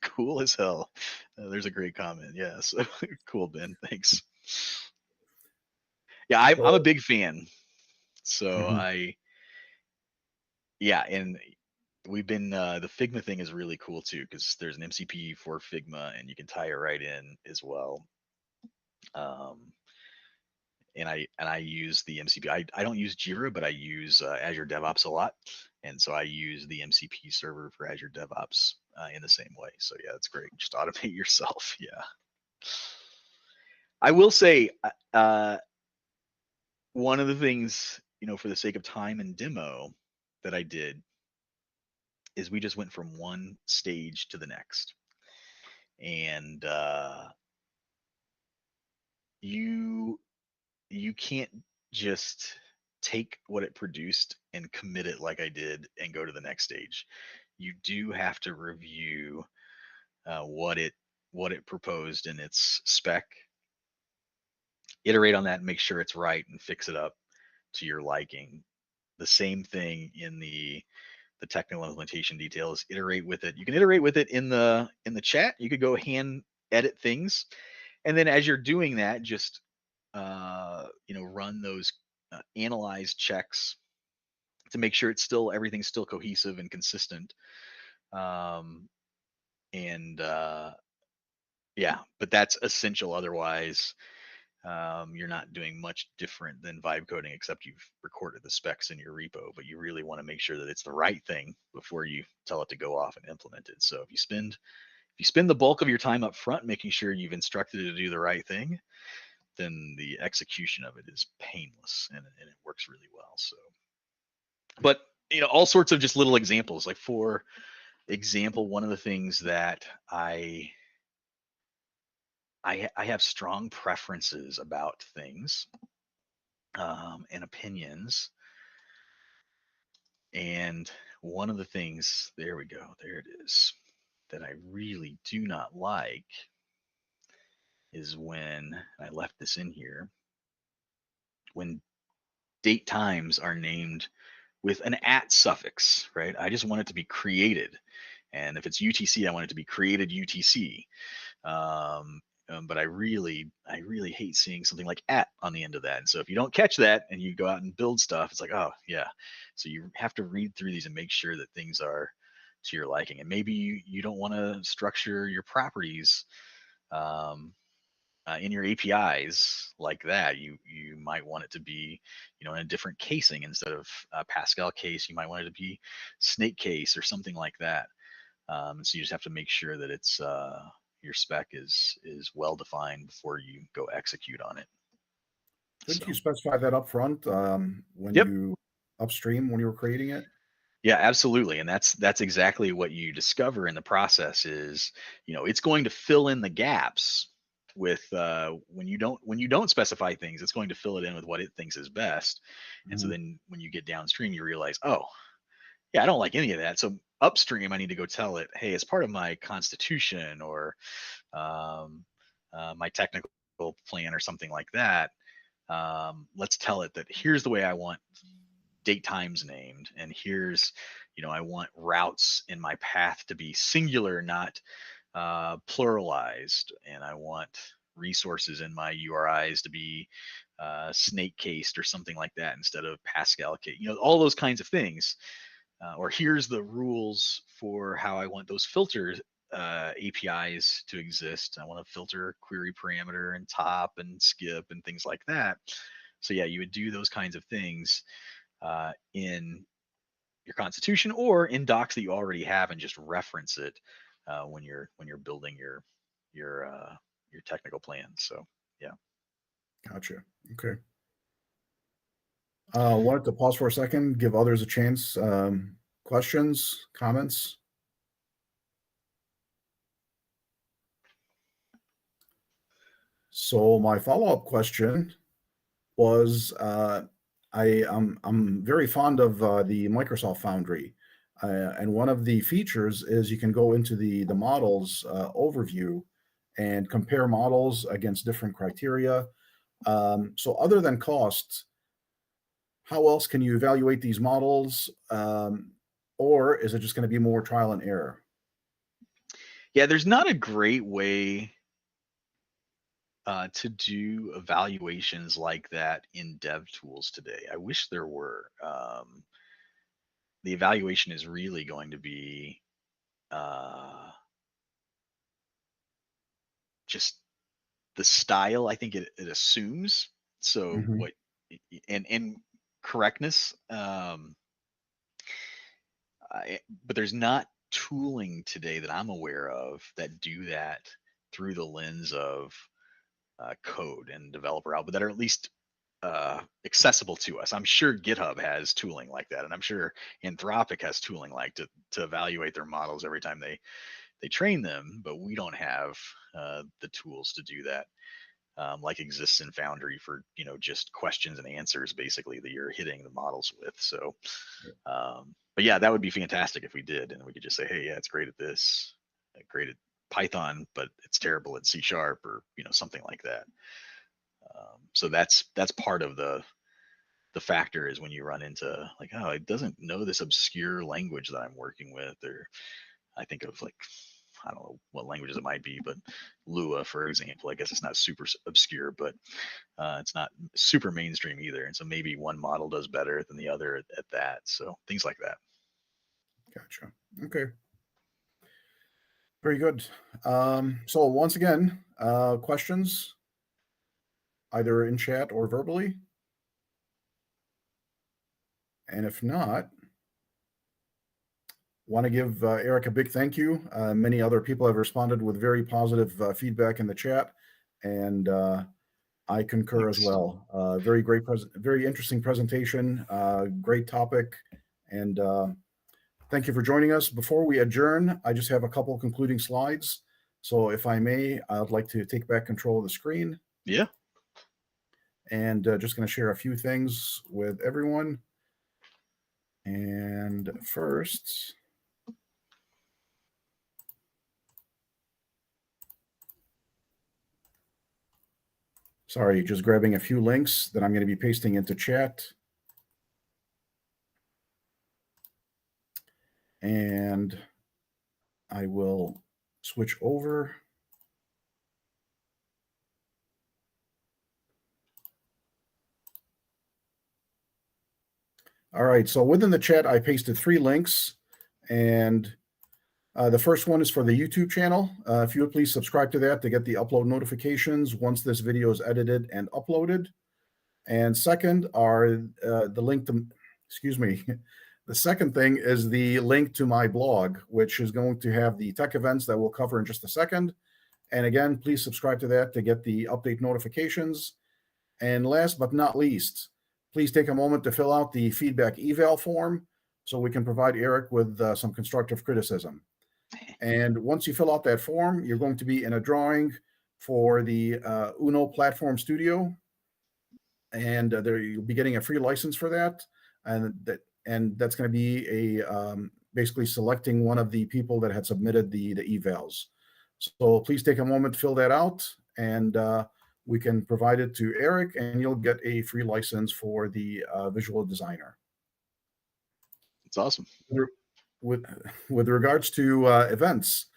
Cool as hell. There's a great comment. Yeah, so cool, Ben. Thanks. Yeah, I'm a big fan. So and we've been the Figma thing is really cool too because there's an MCP for Figma and you can tie it right in as well. And I use the MCP. I don't use Jira, but I use Azure DevOps a lot, and so I use the MCP server for Azure DevOps in the same way. So yeah, it's great. Just automate yourself. Yeah. I will say one of the things, for the sake of time and demo that I did is we just went from one stage to the next. And you can't just take what it produced and commit it like I did and go to the next stage. You do have to review what it proposed in its spec, iterate on that and make sure it's right and fix it up to your liking. The same thing in the technical implementation details. Iterate with it. You can iterate with it in the chat. You could go hand edit things, and then as you're doing that, just run those analyze checks to make sure everything's still cohesive and consistent. Yeah, but that's essential. Otherwise, you're not doing much different than vibe coding, except you've recorded the specs in your repo, but you really want to make sure that it's the right thing before you tell it to go off and implement it. So if you spend the bulk of your time up front making sure you've instructed it to do the right thing, then the execution of it is painless and it works really well. So, but all sorts of just little examples. Like for example, one of the things that I have strong preferences about things and opinions. And one of the things, there we go, there it is, that I really do not like is when I left this in here, when date times are named with an at suffix, right? I just want it to be created. And if it's UTC, I want it to be created UTC. But I really hate seeing something like at on the end of that. And so if you don't catch that and you go out and build stuff, it's like, oh yeah. So you have to read through these and make sure that things are to your liking. And maybe you don't want to structure your properties in your APIs like that. You might want it to be, in a different casing instead of Pascal case. You might want it to be snake case or something like that. So you just have to make sure that it's your spec is well defined before you go execute on it. Didn't you specify that up front when Yep. you upstream when you were creating it? Yeah, absolutely. And that's exactly what you discover in the process is, it's going to fill in the gaps with when you don't specify things, it's going to fill it in with what it thinks is best. And so then when you get downstream, you realize, oh, yeah, I don't like any of that. So upstream, I need to go tell it, hey, as part of my constitution or my technical plan or something like that, let's tell it that here's the way I want date times named, and here's, I want routes in my path to be singular, not pluralized, and I want resources in my URIs to be snake cased or something like that instead of Pascal case, all those kinds of things. Or here's the rules for how I want those filters APIs to exist. I want to filter query parameter and top and skip and things like that. So yeah, you would do those kinds of things in your constitution or in docs that you already have and just reference it when you're building your technical plan. So yeah. Gotcha. Okay. Wanted to pause for a second, give others a chance. Questions, comments? So my follow-up question was, I'm very fond of the Microsoft Foundry, and one of the features is you can go into the models overview and compare models against different criteria. So other than cost, how else can you evaluate these models? Or is it just going to be more trial and error? Yeah, there's not a great way to do evaluations like that in dev tools today. I wish there were. The evaluation is really going to be uh, just the style. I think it assumes so Mhm. what and correctness. But there's not tooling today that I'm aware of that do that through the lens of code and developer output that are at least accessible to us. I'm sure GitHub has tooling like that, and I'm sure Anthropic has tooling like to evaluate their models every time they train them. But we don't have the tools to do that, like exists in Foundry for just questions and answers basically that you're hitting the models with. So, but yeah, that would be fantastic if we did, and we could just say, hey, yeah, it's great at this, great at Python, but it's terrible at C# or something like that. So that's part of the factor is when you run into like, oh, it doesn't know this obscure language that I'm working with, or I think of like, I don't know what languages it might be, but Lua, for example, I guess it's not super obscure, but it's not super mainstream either. And so maybe one model does better than the other at that. So things like that. Gotcha. Okay. Very good. So once again, questions either in chat or verbally. And if not, want to give Eric a big thank you. Many other people have responded with very positive feedback in the chat, and I concur as Thanks. well. Very great, very interesting presentation. Great topic, and thank you for joining us. Before we adjourn, I just have a couple concluding slides. So if I may, I'd like to take back control of the screen. Yeah. And just going to share a few things with everyone. And first, sorry, just grabbing a few links that I'm going to be pasting into chat. And I will switch over. All right, so within the chat, I pasted 3 links, and the first one is for the YouTube channel. If you would please subscribe to that to get the upload notifications once this video is edited and uploaded. And second are the link to, excuse me, the second thing is the link to my blog, which is going to have the tech events that we'll cover in just a second. And again, please subscribe to that to get the update notifications. And last but not least, please take a moment to fill out the feedback eval form so we can provide Eric with some constructive criticism. And once you fill out that form, you're going to be in a drawing for the Uno Platform Studio, and there you'll be getting a free license for that, and that's going to be a basically selecting one of the people that had submitted the evals. So please take a moment to fill that out, and we can provide it to Eric, and you'll get a free license for the visual designer. It's awesome. With regards to events,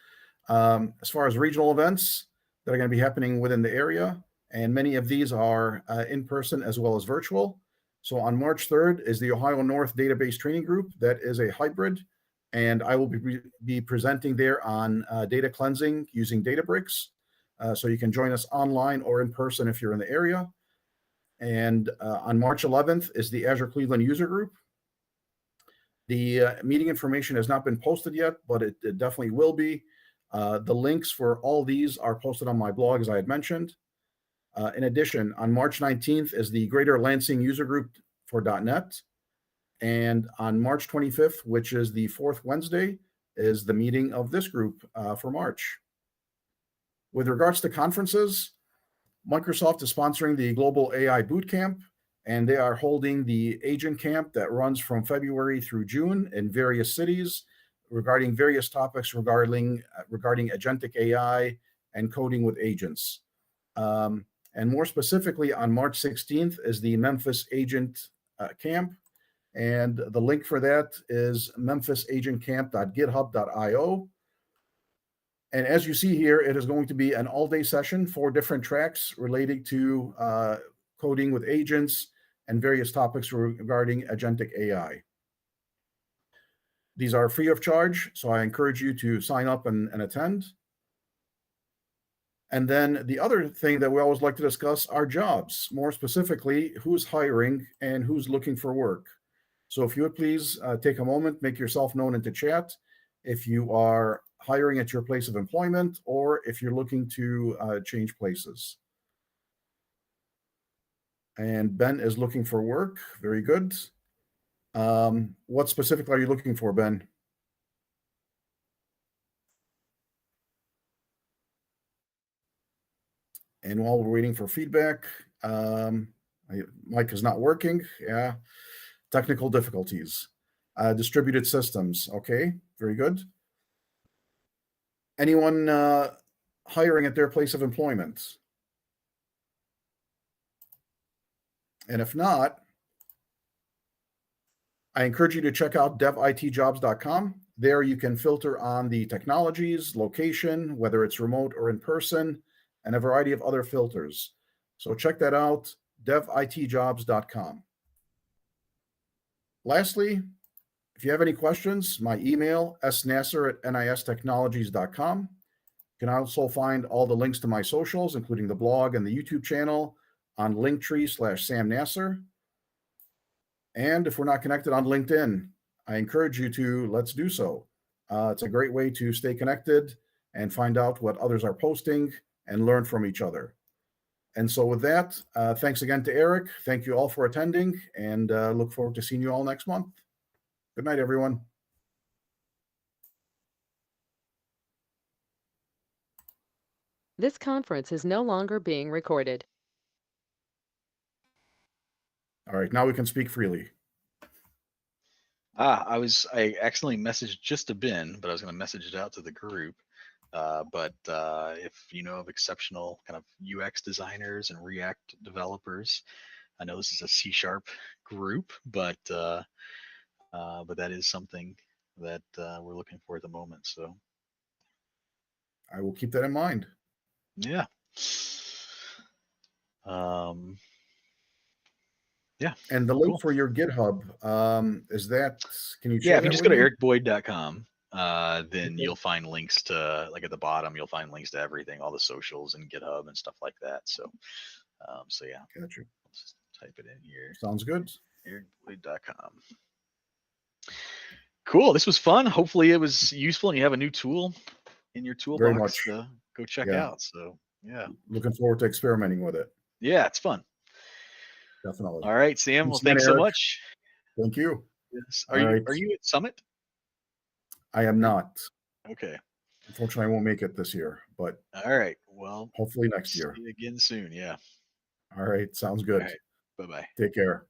as far as regional events that are going to be happening within the area, and many of these are in person as well as virtual. So on March 3rd is the Ohio North Database Training Group. That is a hybrid, and I will be presenting there on data cleansing using Databricks. So you can join us online or in person if you're in the area. And on March 11th is the Azure Cleveland User Group. The meeting information has not been posted yet, but it definitely will be. The links for all these are posted on my blog, as I had mentioned. In addition, on March 19th is the Greater Lansing User Group for .NET. And on March 25th, which is the 4th Wednesday, is the meeting of this group for March. With regards to conferences, Microsoft is sponsoring the Global AI Bootcamp, and they are holding the Agent Camp that runs from February through June in various cities regarding various topics regarding agentic AI and coding with agents. And more specifically, on March 16th is the Memphis Agent Camp. And the link for that is memphisagentcamp.github.io. And as you see here, it is going to be an all-day session, 4 different tracks relating to coding with agents and various topics regarding agentic AI. These are free of charge, so I encourage you to sign up and attend. And then the other thing that we always like to discuss are jobs, more specifically, who's hiring and who's looking for work. So if you would please take a moment, make yourself known into chat if you are hiring at your place of employment or if you're looking to change places. And Ben is looking for work. Very good. What specifically are you looking for, Ben? And while we're waiting for feedback, mic is not working. Yeah, technical difficulties. Distributed systems. Okay, very good. Anyone hiring at their place of employment? And if not, I encourage you to check out devitjobs.com. There you can filter on the technologies, location, whether it's remote or in person, and a variety of other filters. So check that out, devitjobs.com. Lastly, if you have any questions, my email, snasser@nistechnologies.com. You can also find all the links to my socials, including the blog and the YouTube channel, on Linktree/Sam Nasser. And if we're not connected on LinkedIn, I encourage you to let's do so. It's a great way to stay connected and find out what others are posting and learn from each other. And so with that, thanks again to Eric. Thank you all for attending, and look forward to seeing you all next month. Good night, everyone. This conference is no longer being recorded. All right, now we can speak freely. I accidentally messaged just to Ben, but I was going to message it out to the group. But if you know of exceptional kind of UX designers and React developers, I know this is a C# group, but that is something that we're looking for at the moment. So I will keep that in mind. yeah. Yeah. And the link Cool. for your GitHub, is that, can you Yeah, share if you that just go with to me? ericboyd.com, then Okay. you'll find links to, like at the bottom, you'll find links to everything, all the socials and GitHub and stuff like that. So, yeah, Gotcha. let's just type it in here. Sounds good. ericboyd.com. Cool. This was fun. Hopefully it was useful and you have a new tool in your Very toolbox much. to go check Yeah. out. So yeah. Looking forward to experimenting with it. Yeah, it's fun. Definitely. All right, Sam. Well, Thanks thanks so Eric. much. Thank you. Yes. All right. Are you at Summit? I am not. Okay. Unfortunately, I won't make it this year, but All right. Well, hopefully next year. see you again soon. Yeah. All right. Sounds All good. right. Bye-bye. Take care.